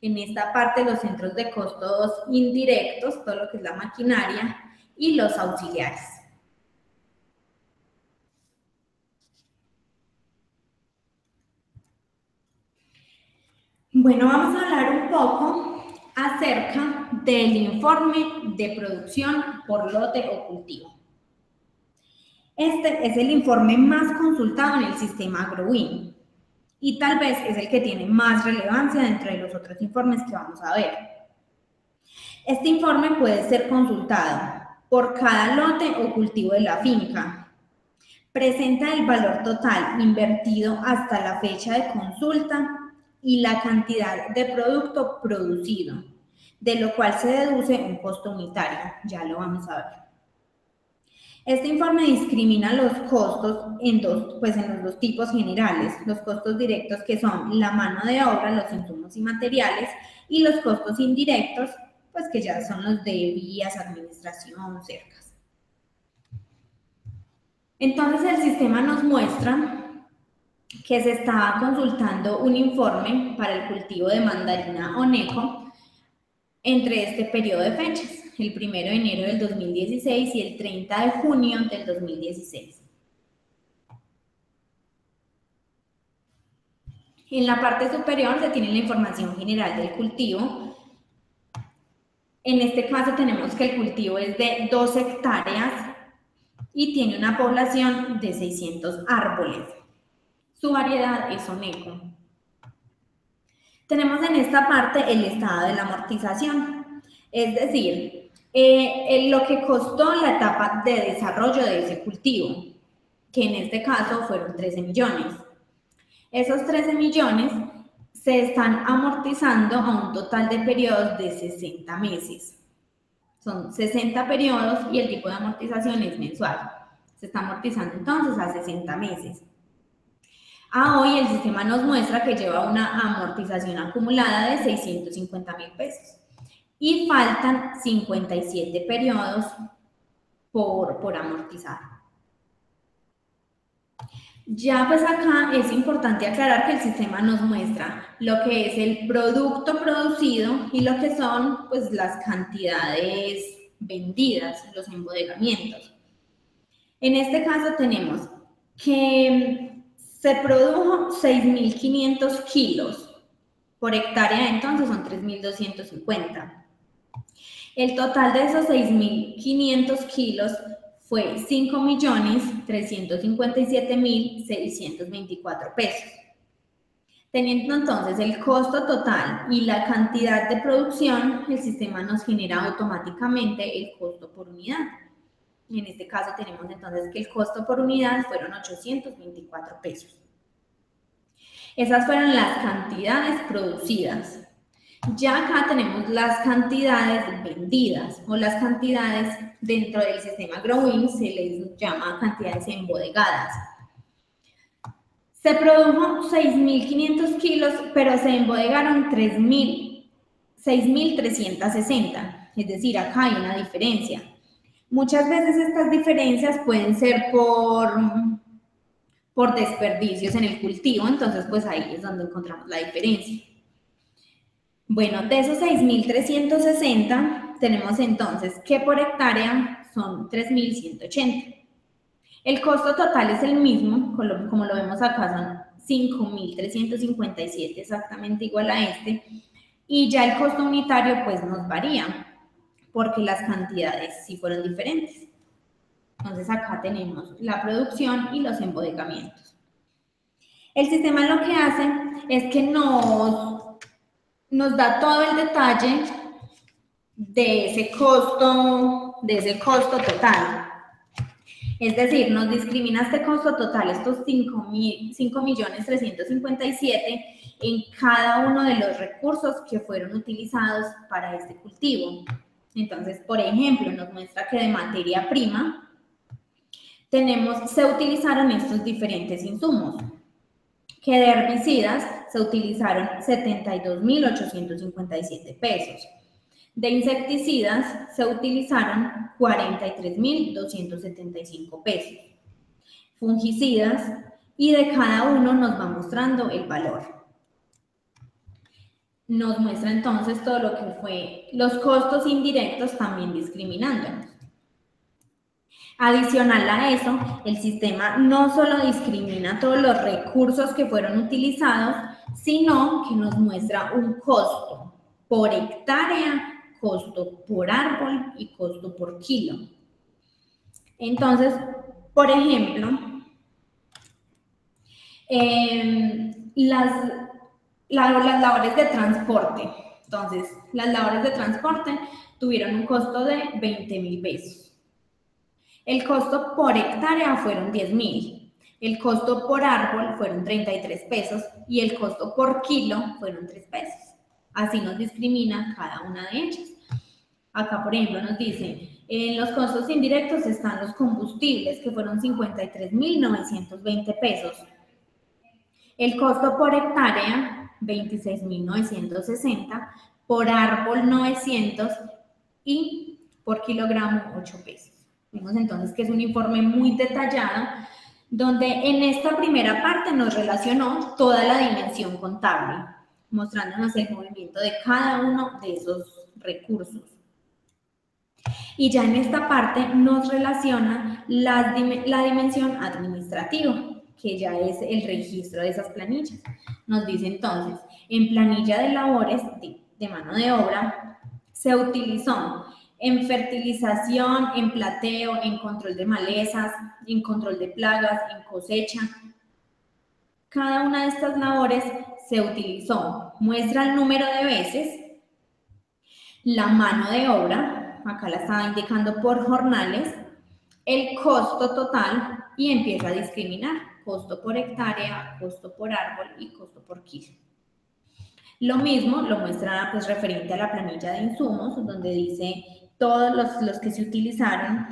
en esta parte los centros de costos indirectos, todo lo que es la maquinaria, y los auxiliares. Bueno, vamos a hablar un poco acerca del informe de producción por lote o cultivo. Este es el informe más consultado en el sistema AgroWin y tal vez es el que tiene más relevancia dentro de los otros informes que vamos a ver. Este informe puede ser consultado por cada lote o cultivo de la finca. Presenta el valor total invertido hasta la fecha de consulta y la cantidad de producto producido, de lo cual se deduce un costo unitario. Ya lo vamos a ver. Este informe discrimina los costos en los dos tipos generales, los costos directos que son la mano de obra, los insumos y materiales, y los costos indirectos, pues que ya son los de vías, administración, cercas. Entonces el sistema nos muestra que se está consultando un informe para el cultivo de mandarina oneco entre este periodo de fechas, el 1 de enero del 2016 y el 30 de junio del 2016. En la parte superior se tiene la información general del cultivo. En este caso tenemos que el cultivo es de 2 hectáreas y tiene una población de 600 árboles. Su variedad es oneco. Tenemos en esta parte el estado de la amortización, es decir, lo que costó la etapa de desarrollo de ese cultivo, que en este caso fueron 13 millones. Esos 13 millones se están amortizando a un total de periodos de 60 meses. Son 60 periodos y el tipo de amortización es mensual. Se está amortizando entonces a 60 meses. A hoy el sistema nos muestra que lleva una amortización acumulada de 650.000 pesos y faltan 57 periodos por amortizar. Ya pues acá es importante aclarar que el sistema nos muestra lo que es el producto producido y lo que son pues las cantidades vendidas, los embodegamientos. En este caso tenemos que Se produjo 6.500 kilos. Por hectárea, entonces, son 3.250. El total de esos 6.500 kilos fue 5.357.624 pesos. Teniendo entonces el costo total y la cantidad de producción, el sistema nos genera automáticamente el costo por unidad. En este caso tenemos entonces que el costo por unidad fueron 824 pesos. Esas fueron las cantidades producidas. Ya acá tenemos las cantidades vendidas o las cantidades dentro del sistema Growin, se les llama cantidades embodegadas. Se produjo 6.500 kilos, pero se embodegaron 6.360, es decir, acá hay una diferencia. Muchas veces estas diferencias pueden ser por desperdicios en el cultivo, entonces pues ahí es donde encontramos la diferencia. Bueno, de esos 6.360 tenemos entonces que por hectárea son 3.180. El costo total es el mismo, como lo vemos acá, son 5.357, exactamente igual a este, y ya el costo unitario pues nos varía, porque las cantidades sí fueron diferentes. Entonces acá tenemos la producción y los embodegamientos. El sistema lo que hace es que nos da todo el detalle de ese costo total. Es decir, nos discrimina este costo total, estos 5.357.000 en cada uno de los recursos que fueron utilizados para este cultivo. Entonces, por ejemplo, nos muestra que de materia prima se utilizaron estos diferentes insumos, que de herbicidas se utilizaron 72.857 pesos. De insecticidas se utilizaron 43.275 pesos. Fungicidas, y de cada uno nos va mostrando el valor. Nos muestra entonces todo lo que fue los costos indirectos, también discriminándonos. Adicional a eso, el sistema no solo discrimina todos los recursos que fueron utilizados, sino que nos muestra un costo por hectárea, costo por árbol y costo por kilo. Entonces, por ejemplo, las labores de transporte. Entonces, las labores de transporte tuvieron un costo de 20.000 pesos. El costo por hectárea fueron 10.000. El costo por árbol fueron 33 pesos y el costo por kilo fueron 3 pesos. Así nos discrimina cada una de ellas. Acá, por ejemplo, nos dice, en los costos indirectos están los combustibles, que fueron 53.920 pesos. El costo por hectárea, 26.960, por árbol 900 y por kilogramo 8 pesos. Vemos entonces que es un informe muy detallado, donde en esta primera parte nos relacionó toda la dimensión contable, mostrándonos el movimiento de cada uno de esos recursos. Y ya en esta parte nos relaciona la dimensión administrativa, que ya es el registro de esas planillas. Nos dice entonces, en planilla de labores de mano de obra, se utilizó en fertilización, en plateo, en control de malezas, en control de plagas, en cosecha. Cada una de estas labores se utilizó. Muestra el número de veces, la mano de obra, acá la estaba indicando por jornales, el costo total y empieza a discriminar costo por hectárea, costo por árbol y costo por kilo. Lo mismo lo muestra pues referente a la planilla de insumos, donde dice todos los que se utilizaron,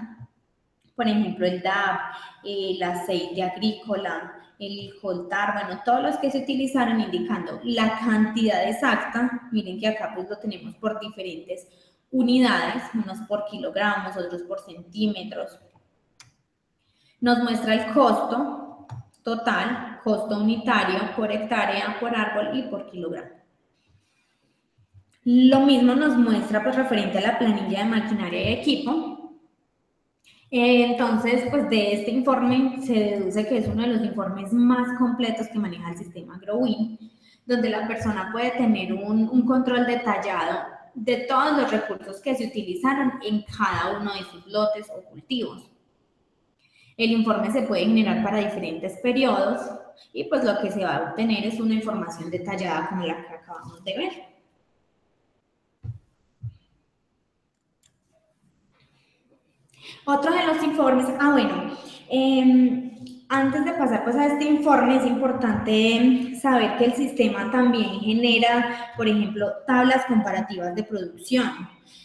por ejemplo el DAP, el aceite agrícola, el coltar, bueno, todos los que se utilizaron indicando la cantidad exacta. Miren que acá pues lo tenemos por diferentes unidades, unos por kilogramos, otros por centímetros. Nos muestra el costo total, costo unitario por hectárea, por árbol y por kilogramo. Lo mismo nos muestra pues referente a la planilla de maquinaria y equipo, Entonces, pues de este informe se deduce que es uno de los informes más completos que maneja el sistema Growin, donde la persona puede tener un control detallado de todos los recursos que se utilizaron en cada uno de sus lotes o cultivos. El informe se puede generar para diferentes periodos y pues lo que se va a obtener es una información detallada como la que acabamos de ver. Otro de los informes, antes de pasar pues a este informe es importante saber que el sistema también genera, por ejemplo, tablas comparativas de producción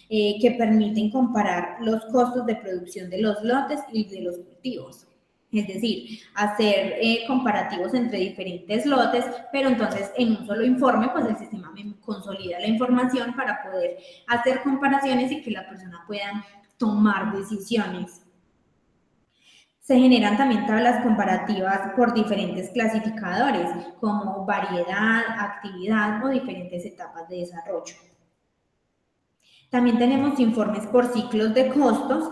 que permiten comparar los costos de producción de los lotes y de los cultivos. Es decir, hacer comparativos entre diferentes lotes, pero entonces en un solo informe, pues el sistema consolida la información para poder hacer comparaciones y que la persona pueda tomar decisiones. Se generan también tablas comparativas por diferentes clasificadores, como variedad, actividad o diferentes etapas de desarrollo. También tenemos informes por ciclos de costos,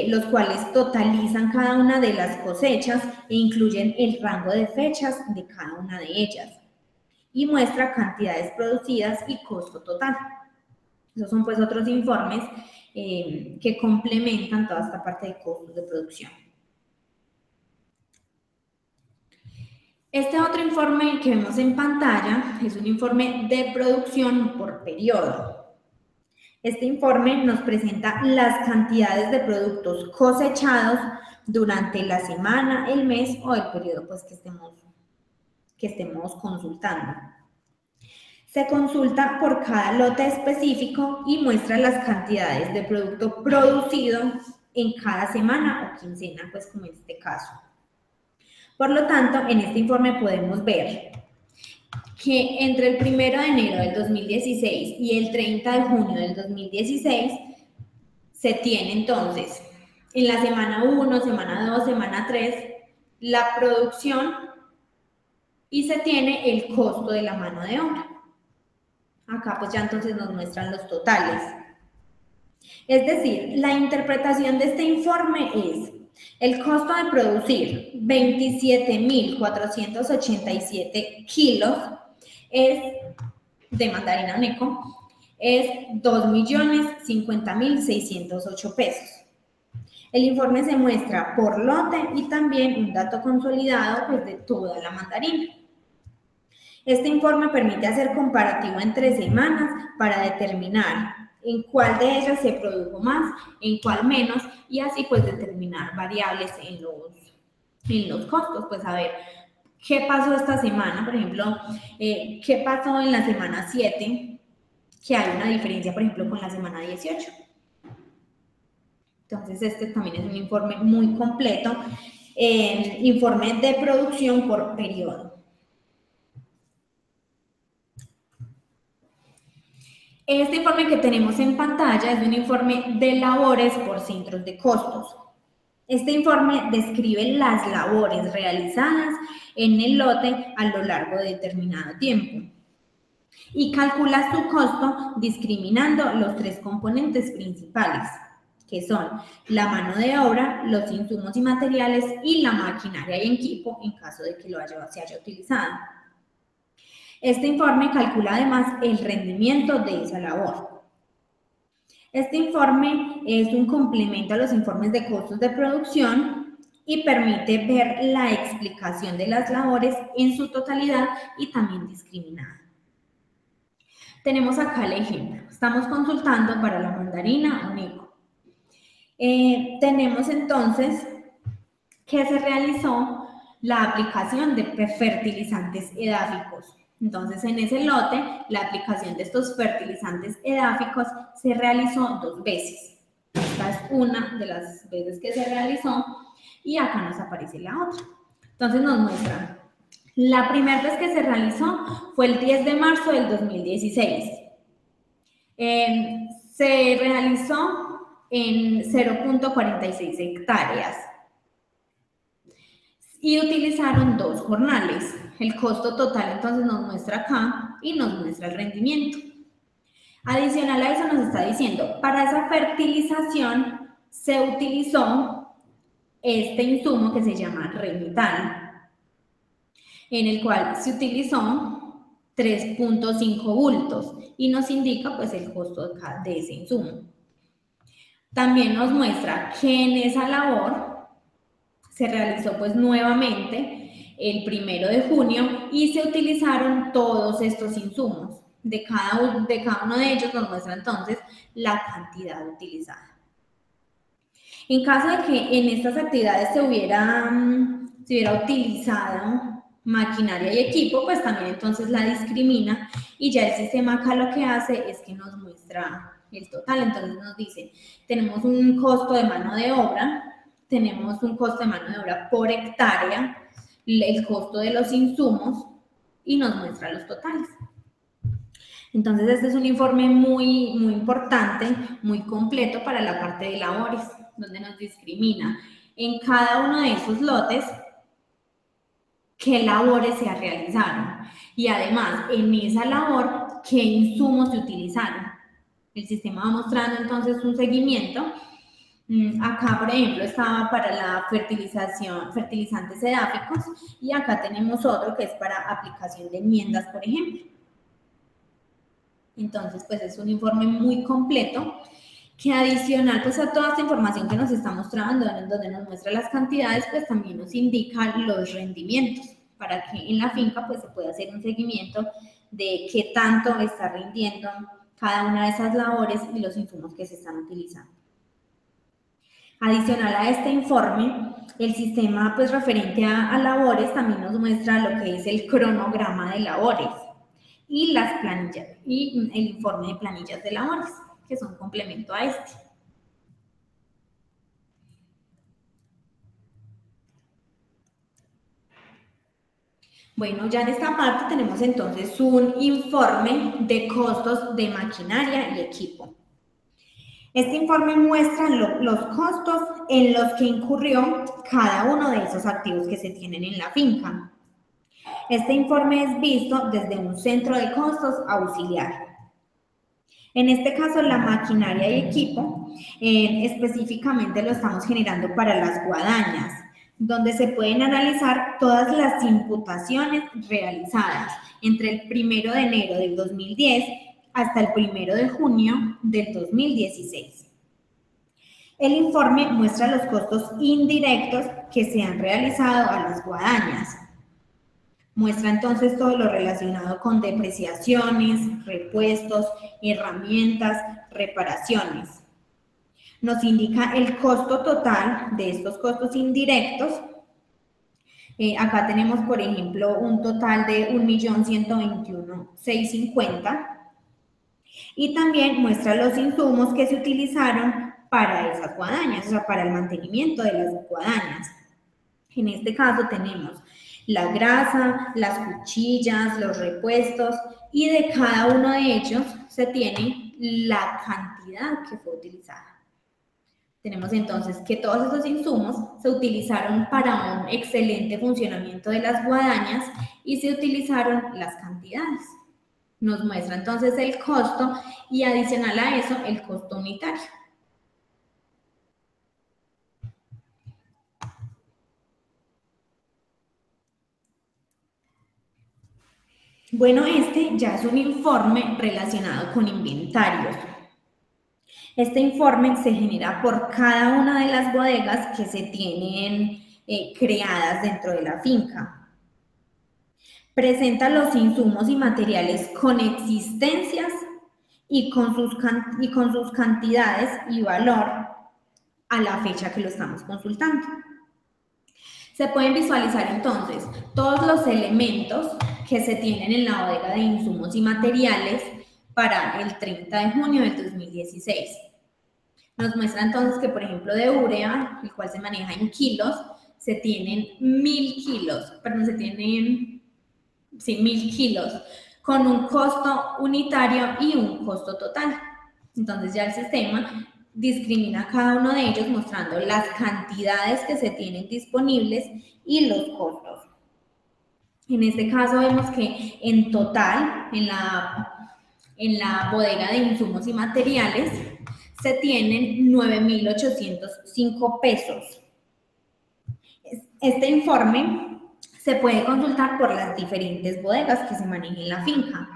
los cuales totalizan cada una de las cosechas e incluyen el rango de fechas de cada una de ellas. Y muestra cantidades producidas y costo total. Esos son pues otros informes que complementan toda esta parte de costos de producción. Este otro informe que vemos en pantalla es un informe de producción por periodo. Este informe nos presenta las cantidades de productos cosechados durante la semana, el mes o el periodo pues, que estemos consultando. Se consulta por cada lote específico y muestra las cantidades de producto producido en cada semana o quincena, pues como en este caso. Por lo tanto, en este informe podemos ver que entre el 1 de enero del 2016 y el 30 de junio del 2016 se tiene entonces en la semana 1, semana 2, semana 3 la producción y se tiene el costo de la mano de obra. Acá pues ya entonces nos muestran los totales. Es decir, la interpretación de este informe es el costo de producir 27.487 kilos de mandarina Neco es 2.050.608 pesos. El informe se muestra por lote y también un dato consolidado pues, de toda la mandarina. Este informe permite hacer comparativo entre semanas para determinar en cuál de ellas se produjo más, en cuál menos, y así pues determinar variables en los costos, pues a ver qué pasó esta semana, por ejemplo, qué pasó en la semana 7, que hay una diferencia, por ejemplo, con la semana 18. Entonces, este también es un informe muy completo, informe de producción por periodo. Este informe que tenemos en pantalla es un informe de labores por centros de costos. Este informe describe las labores realizadas en el lote a lo largo de determinado tiempo y calcula su costo discriminando los tres componentes principales, que son la mano de obra, los insumos y materiales y la maquinaria y equipo en caso de que se haya utilizado. Este informe calcula además el rendimiento de esa labor. Este informe es un complemento a los informes de costos de producción y permite ver la explicación de las labores en su totalidad y también discriminada. Tenemos acá el ejemplo. Estamos consultando para la mandarina o Neco. Tenemos entonces que se realizó la aplicación de fertilizantes edáficos. Entonces, en ese lote, la aplicación de estos fertilizantes edáficos se realizó 2 veces. Esta es una de las veces que se realizó y acá nos aparece la otra. Entonces, nos muestran. La primera vez que se realizó fue el 10 de marzo del 2016. Se realizó en 0.46 hectáreas. Y utilizaron 2 jornales. El costo total entonces nos muestra acá y nos muestra el rendimiento. Adicional a eso nos está diciendo, para esa fertilización se utilizó este insumo que se llama Remital, en el cual se utilizó 3.5 bultos y nos indica pues el costo de ese insumo. También nos muestra que en esa labor se realizó pues nuevamente el 1 de junio y se utilizaron todos estos insumos. De cada uno de ellos nos muestra entonces la cantidad utilizada. En caso de que en estas actividades se hubiera utilizado maquinaria y equipo, pues también entonces la discrimina y ya el sistema acá lo que hace es que nos muestra el total. Entonces nos dice, tenemos un costo de mano de obra, tenemos un costo de mano de obra por hectárea, el costo de los insumos y nos muestra los totales. Entonces este es un informe muy importante, muy completo para la parte de labores, donde nos discrimina en cada uno de esos lotes qué labores se realizaron y además en esa labor qué insumos se utilizaron. El sistema va mostrando entonces un seguimiento. Acá, por ejemplo, estaba para la fertilizantes edáficos y acá tenemos otro que es para aplicación de enmiendas, por ejemplo. Entonces, pues es un informe muy completo que adicional pues a toda esta información que nos está mostrando, donde nos muestra las cantidades, pues también nos indica los rendimientos para que en la finca pues se pueda hacer un seguimiento de qué tanto está rindiendo cada una de esas labores y los insumos que se están utilizando. Adicional a este informe, el sistema pues referente a labores también nos muestra lo que es el cronograma de labores y las planillas y el informe de planillas de labores, que son complemento a este. Bueno, ya en esta parte tenemos entonces un informe de costos de maquinaria y equipo. Este informe muestra los costos en los que incurrió cada uno de esos activos que se tienen en la finca. Este informe es visto desde un centro de costos auxiliar. En este caso, la maquinaria y equipo, específicamente lo estamos generando para las guadañas, donde se pueden analizar todas las imputaciones realizadas entre el 1 de enero del 2010 hasta el 1 de junio del 2016. El informe muestra los costos indirectos que se han realizado a las guadañas. Muestra entonces todo lo relacionado con depreciaciones, repuestos, herramientas, reparaciones. Nos indica el costo total de estos costos indirectos. Acá tenemos, por ejemplo, un total de 1.121.650. Y también muestra los insumos que se utilizaron para esas guadañas, o sea, para el mantenimiento de las guadañas. En este caso tenemos la grasa, las cuchillas, los repuestos y de cada uno de ellos se tiene la cantidad que fue utilizada. Tenemos entonces que todos esos insumos se utilizaron para un excelente funcionamiento de las guadañas y se utilizaron las cantidades. Nos muestra entonces el costo y adicional a eso el costo unitario. Bueno, este ya es un informe relacionado con inventarios. Este informe se genera por cada una de las bodegas que se tienen creadas dentro de la finca. Presenta los insumos y materiales con existencias y con sus cantidades y valor a la fecha que lo estamos consultando. Se pueden visualizar entonces todos los elementos que se tienen en la bodega de insumos y materiales para el 30 de junio del 2016. Nos muestra entonces que, por ejemplo, de urea, el cual se maneja en kilos, se tienen 1.000 kilos, perdón, se tienen 1.000 kilos, con un costo unitario y un costo total. Entonces ya el sistema discrimina cada uno de ellos mostrando las cantidades que se tienen disponibles y los costos. En este caso vemos que en total, en la bodega de insumos y materiales, se tienen 9.805 pesos. Este informe se puede consultar por las diferentes bodegas que se manejan en la finca.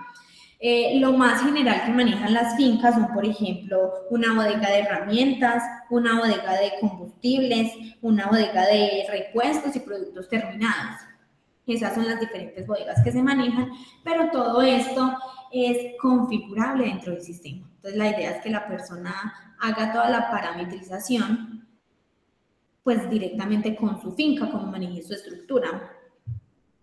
Lo más general que manejan las fincas son, por ejemplo, una bodega de herramientas, una bodega de combustibles, una bodega de repuestos y productos terminados. Esas son las diferentes bodegas que se manejan, pero todo esto es configurable dentro del sistema. Entonces, la idea es que la persona haga toda la parametrización, pues directamente con su finca, como maneje su estructura.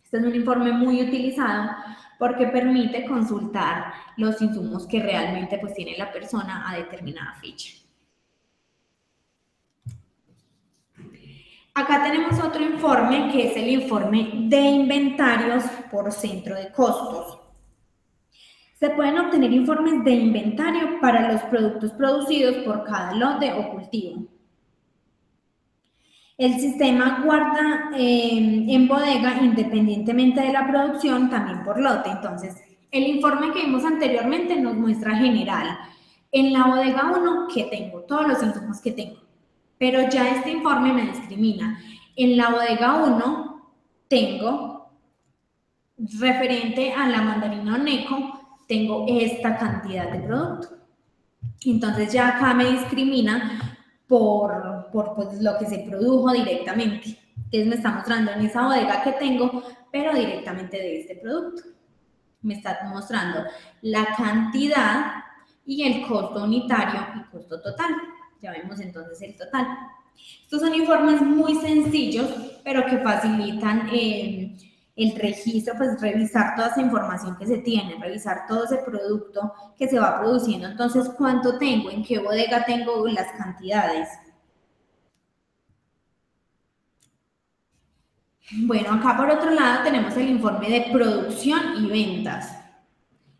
Este es un informe muy utilizado porque permite consultar los insumos que realmente pues tiene la persona a determinada fecha. Acá tenemos otro informe que es el informe de inventarios por centro de costos. Se pueden obtener informes de inventario para los productos producidos por cada lote o cultivo. El sistema guarda en bodega independientemente de la producción, también por lote. Entonces, el informe que vimos anteriormente nos muestra general. En la bodega 1, ¿qué tengo? Todos los insumos que tengo. Pero ya este informe me discrimina. En la bodega 1 tengo, referente a la mandarina Oneco, tengo esta cantidad de producto. Entonces ya acá me discrimina por pues, lo que se produjo directamente. Entonces me está mostrando en esa bodega que tengo, pero directamente de este producto. Me está mostrando la cantidad y el costo unitario y costo total. Ya vemos entonces el total. Estos son informes muy sencillos, pero que facilitan el registro, pues revisar toda esa información que se tiene, revisar todo ese producto que se va produciendo. Entonces, ¿cuánto tengo? ¿En qué bodega tengo las cantidades? Bueno, acá por otro lado tenemos el informe de producción y ventas.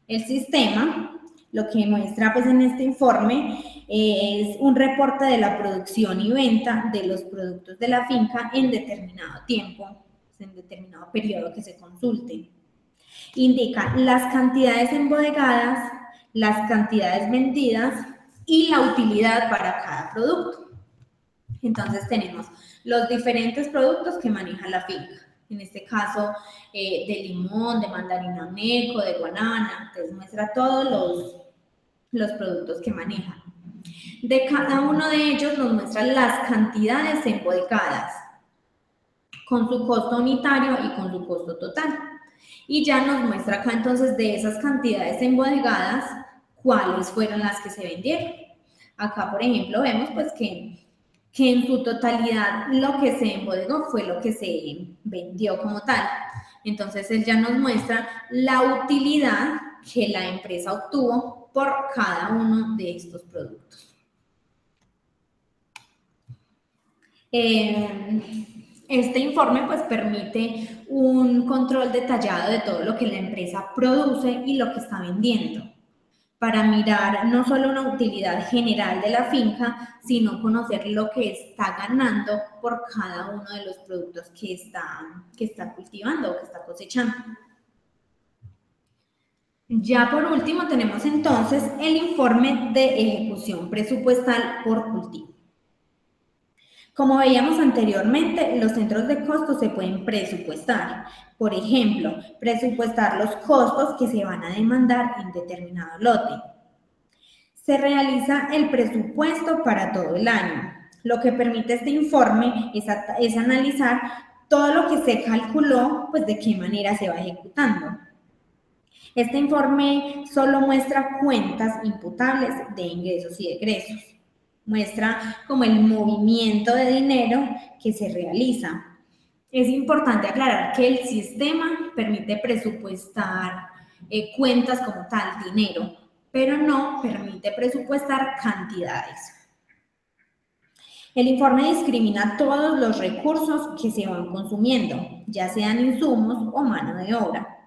El sistema, lo que muestra pues en este informe es un reporte de la producción y venta de los productos de la finca en determinado tiempo, en determinado periodo que se consulte. Indica las cantidades embodegadas, las cantidades vendidas y la utilidad para cada producto. Entonces tenemos los diferentes productos que maneja la finca. En este caso, de limón, de mandarina Oneco, de guanábana. Entonces muestra todos los productos que manejan. De cada uno de ellos nos muestra las cantidades embodegadas, con su costo unitario y con su costo total. Y ya nos muestra acá entonces de esas cantidades embodegadas, cuáles fueron las que se vendieron. Acá, por ejemplo, vemos pues que en su totalidad lo que se embodegó fue lo que se vendió como tal. Entonces, él ya nos muestra la utilidad que la empresa obtuvo por cada uno de estos productos. Este informe pues permite un control detallado de todo lo que la empresa produce y lo que está vendiendo, para mirar no solo una utilidad general de la finca, sino conocer lo que está ganando por cada uno de los productos que está cultivando o que está cosechando. Ya por último tenemos entonces el informe de ejecución presupuestal por cultivo. Como veíamos anteriormente, los centros de costos se pueden presupuestar. Por ejemplo, presupuestar los costos que se van a demandar en determinado lote. Se realiza el presupuesto para todo el año. Lo que permite este informe es analizar todo lo que se calculó, pues de qué manera se va ejecutando. Este informe solo muestra cuentas imputables de ingresos y egresos. Muestra como el movimiento de dinero que se realiza. Es importante aclarar que el sistema permite presupuestar cuentas como tal, dinero, pero no permite presupuestar cantidades. El informe discrimina todos los recursos que se van consumiendo, ya sean insumos o mano de obra.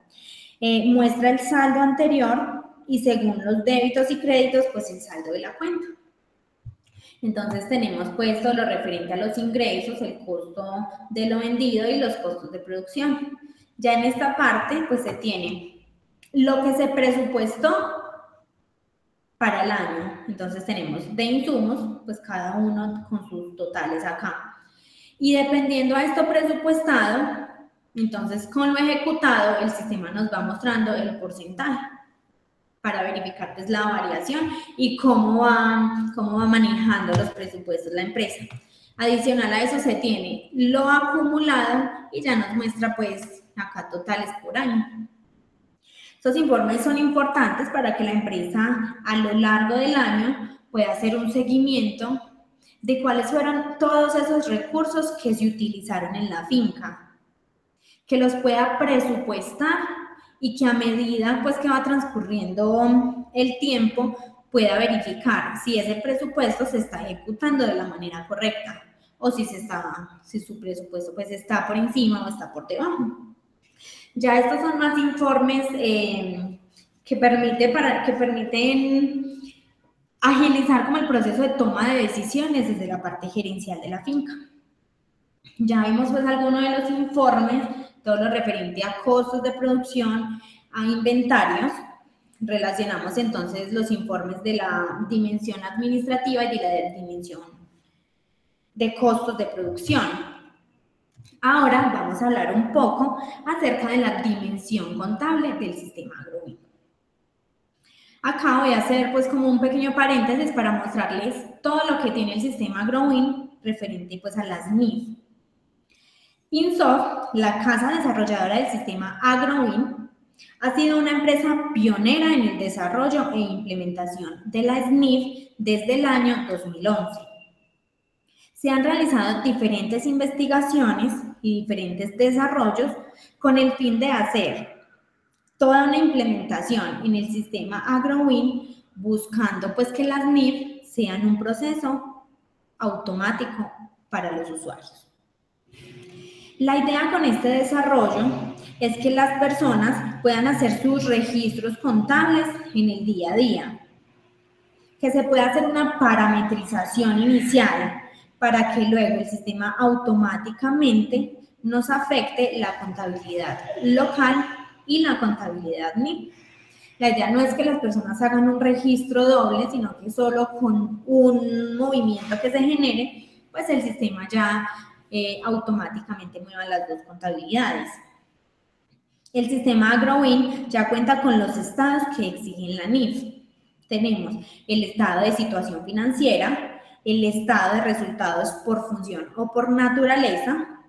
Muestra el saldo anterior y según los débitos y créditos, pues el saldo de la cuenta. Entonces tenemos puesto lo referente a los ingresos, el costo de lo vendido y los costos de producción. Ya en esta parte pues se tiene lo que se presupuestó para el año. Entonces tenemos de insumos, pues cada uno con sus totales acá. Y dependiendo a esto presupuestado, entonces con lo ejecutado, el sistema nos va mostrando el porcentaje para verificar pues, la variación y cómo va manejando los presupuestos la empresa. Adicional a eso se tiene lo acumulado y ya nos muestra pues acá totales por año. Estos informes son importantes para que la empresa a lo largo del año pueda hacer un seguimiento de cuáles fueron todos esos recursos que se utilizaron en la finca, que los pueda presupuestar y que a medida pues que va transcurriendo el tiempo pueda verificar si ese presupuesto se está ejecutando de la manera correcta o si su presupuesto pues está por encima o está por debajo. Ya estos son más informes que permiten agilizar como el proceso de toma de decisiones desde la parte gerencial de la finca. Ya vimos pues algunos de los informes, todo lo referente a costos de producción, a inventarios. Relacionamos entonces los informes de la dimensión administrativa y de la dimensión de costos de producción. Ahora vamos a hablar un poco acerca de la dimensión contable del sistema AgroWin. Acá voy a hacer pues como un pequeño paréntesis para mostrarles todo lo que tiene el sistema AgroWin referente pues a las NIF. INSOFF, la casa desarrolladora del sistema AgroWin, ha sido una empresa pionera en el desarrollo e implementación de la SNIF desde el año 2011. Se han realizado diferentes investigaciones y diferentes desarrollos con el fin de hacer toda una implementación en el sistema AgroWin, buscando pues que las NIF sean un proceso automático para los usuarios. La idea con este desarrollo es que las personas puedan hacer sus registros contables en el día a día, que se pueda hacer una parametrización inicial para que luego el sistema automáticamente nos afecte la contabilidad local y la contabilidad NIF. La idea no es que las personas hagan un registro doble, sino que solo con un movimiento que se genere, pues el sistema ya automáticamente mueva las dos contabilidades. El sistema AgroWin ya cuenta con los estados que exigen la NIF. Tenemos el estado de situación financiera, el estado de resultados por función o por naturaleza,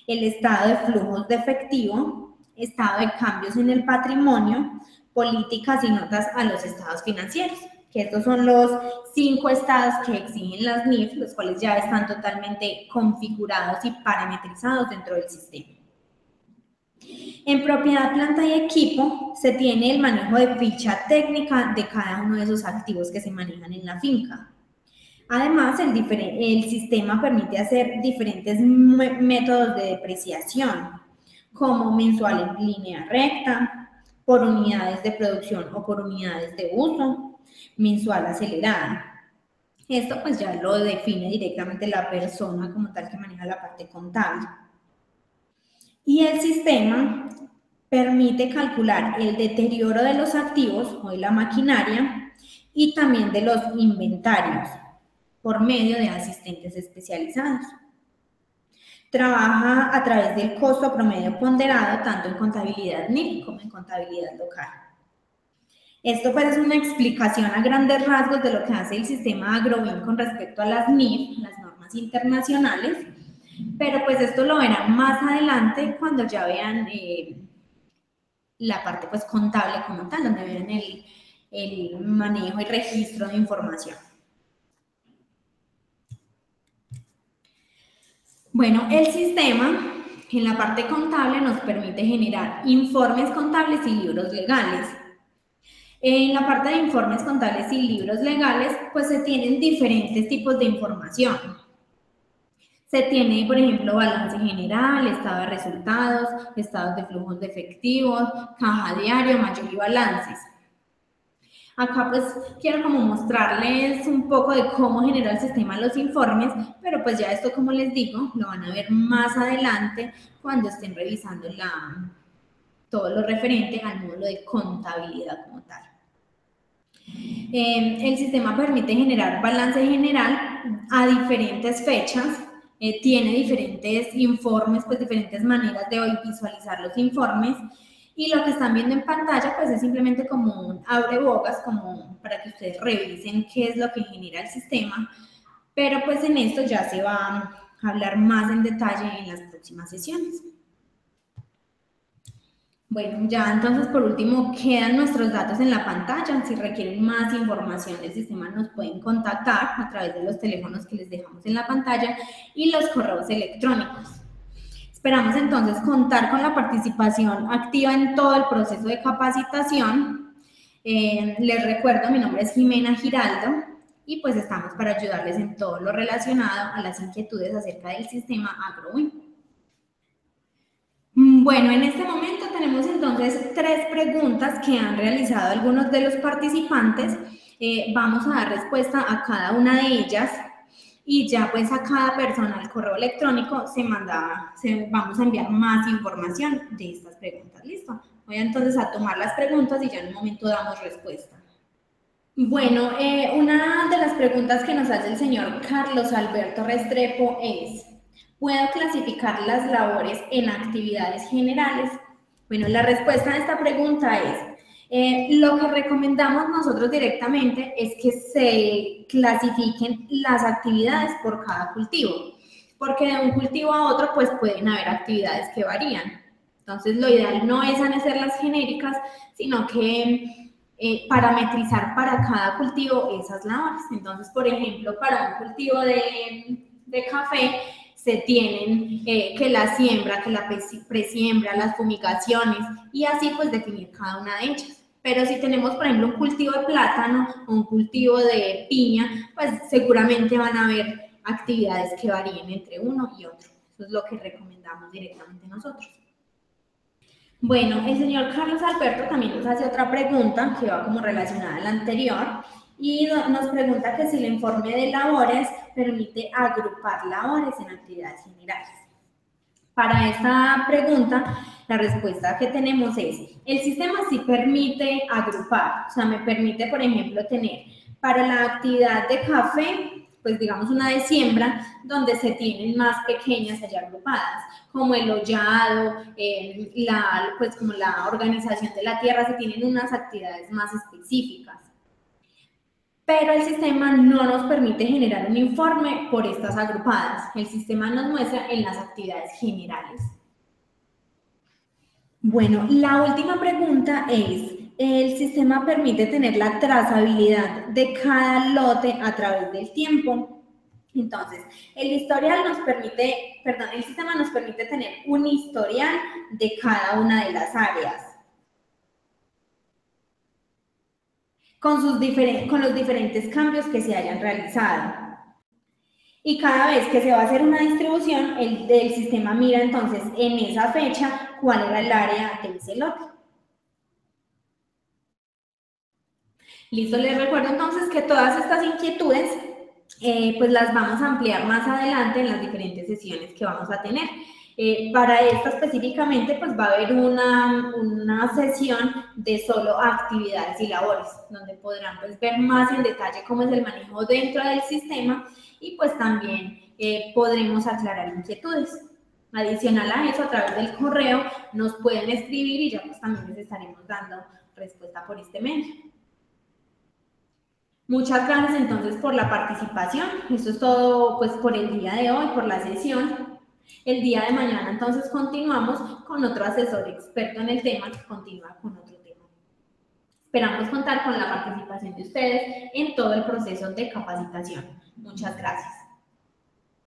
el estado de flujos de efectivo, estado de cambios en el patrimonio, políticas y notas a los estados financieros, que estos son los 5 estados que exigen las NIF, los cuales ya están totalmente configurados y parametrizados dentro del sistema. En propiedad, planta y equipo se tiene el manejo de ficha técnica de cada uno de esos activos que se manejan en la finca. Además, el sistema permite hacer diferentes métodos de depreciación, como mensual en línea recta, por unidades de producción o por unidades de uso, mensual acelerada. Esto pues ya lo define directamente la persona como tal que maneja la parte contable. Y el sistema permite calcular el deterioro de los activos o de la maquinaria y también de los inventarios por medio de asistentes especializados. Trabaja a través del costo promedio ponderado tanto en contabilidad NIF como en contabilidad local. Esto pues es una explicación a grandes rasgos de lo que hace el sistema AgroWin con respecto a las NIF, las normas internacionales, pero pues esto lo verán más adelante cuando ya vean la parte pues contable como tal, donde vean el manejo y registro de información. Bueno, el sistema en la parte contable nos permite generar informes contables y libros legales. En la parte de informes contables y libros legales, pues se tienen diferentes tipos de información. Se tiene, por ejemplo, balance general, estado de resultados, estados de flujos de efectivos, caja diario, mayor y balances. Acá pues quiero como mostrarles un poco de cómo genera el sistema los informes, pero pues ya esto, como les digo, lo van a ver más adelante cuando estén revisando todo lo referente al módulo de contabilidad como tal. El sistema permite generar balance general a diferentes fechas tiene diferentes informes, pues diferentes maneras de visualizar los informes. Y lo que están viendo en pantalla, pues es simplemente como un abrebocas, como para que ustedes revisen qué es lo que genera el sistema. Pero pues en esto ya se va a hablar más en detalle en las próximas sesiones. Bueno, ya entonces por último quedan nuestros datos en la pantalla. Si requieren más información del sistema nos pueden contactar a través de los teléfonos que les dejamos en la pantalla y los correos electrónicos. Esperamos entonces contar con la participación activa en todo el proceso de capacitación. Les recuerdo, mi nombre es Jimena Giraldo y pues estamos para ayudarles en todo lo relacionado a las inquietudes acerca del sistema AgroWin. Bueno, en este momento tenemos entonces 3 preguntas que han realizado algunos de los participantes. Vamos a dar respuesta a cada una de ellas y ya pues a cada persona al correo electrónico vamos a enviar más información de estas preguntas. ¿Listo? Voy entonces a tomar las preguntas y ya en un momento damos respuesta. Bueno, una de las preguntas que nos hace el señor Carlos Alberto Restrepo es: ¿puedo clasificar las labores en actividades generales? Bueno, la respuesta a esta pregunta es, lo que recomendamos nosotros directamente es que se clasifiquen las actividades por cada cultivo, porque de un cultivo a otro pues pueden haber actividades que varían. Entonces, lo ideal no es hacerlas genéricas, sino que parametrizar para cada cultivo esas labores. Entonces, por ejemplo, para un cultivo de café, se tienen que la siembra, que la presiembra, las fumigaciones y así pues definir cada una de ellas. Pero si tenemos, por ejemplo, un cultivo de plátano o un cultivo de piña, pues seguramente van a haber actividades que varíen entre uno y otro. Eso es lo que recomendamos directamente nosotros. Bueno, el señor Carlos Alberto también nos hace otra pregunta que va como relacionada a la anterior y nos pregunta que si el informe de labores permite agrupar labores en actividades generales. Para esta pregunta, la respuesta que tenemos es: el sistema sí permite agrupar, o sea, me permite, por ejemplo, tener para la actividad de café, pues digamos una de siembra, donde se tienen más pequeñas allá agrupadas, como el hollado, pues como la organización de la tierra, se tienen unas actividades más específicas. Pero el sistema no nos permite generar un informe por estas agrupadas. El sistema nos muestra en las actividades generales. Bueno, la última pregunta es: ¿el sistema permite tener la trazabilidad de cada lote a través del tiempo? Entonces, el sistema nos permite tener un historial de cada una de las áreas, con los diferentes cambios que se hayan realizado. Y cada vez que se va a hacer una distribución, el sistema mira entonces en esa fecha cuál era el área de ese lote. Listo, les recuerdo entonces que todas estas inquietudes pues las vamos a ampliar más adelante en las diferentes sesiones que vamos a tener. Para esta específicamente pues va a haber una sesión de solo actividades y labores, donde podrán pues ver más en detalle cómo es el manejo dentro del sistema y pues también podremos aclarar inquietudes. Adicional a eso, a través del correo nos pueden escribir y ya pues también les estaremos dando respuesta por este medio. Muchas gracias entonces por la participación. Esto es todo pues por el día de hoy, por la sesión. El día de mañana entonces continuamos con otro asesor experto en el tema que continúa con otro tema. Esperamos contar con la participación de ustedes en todo el proceso de capacitación. Muchas gracias.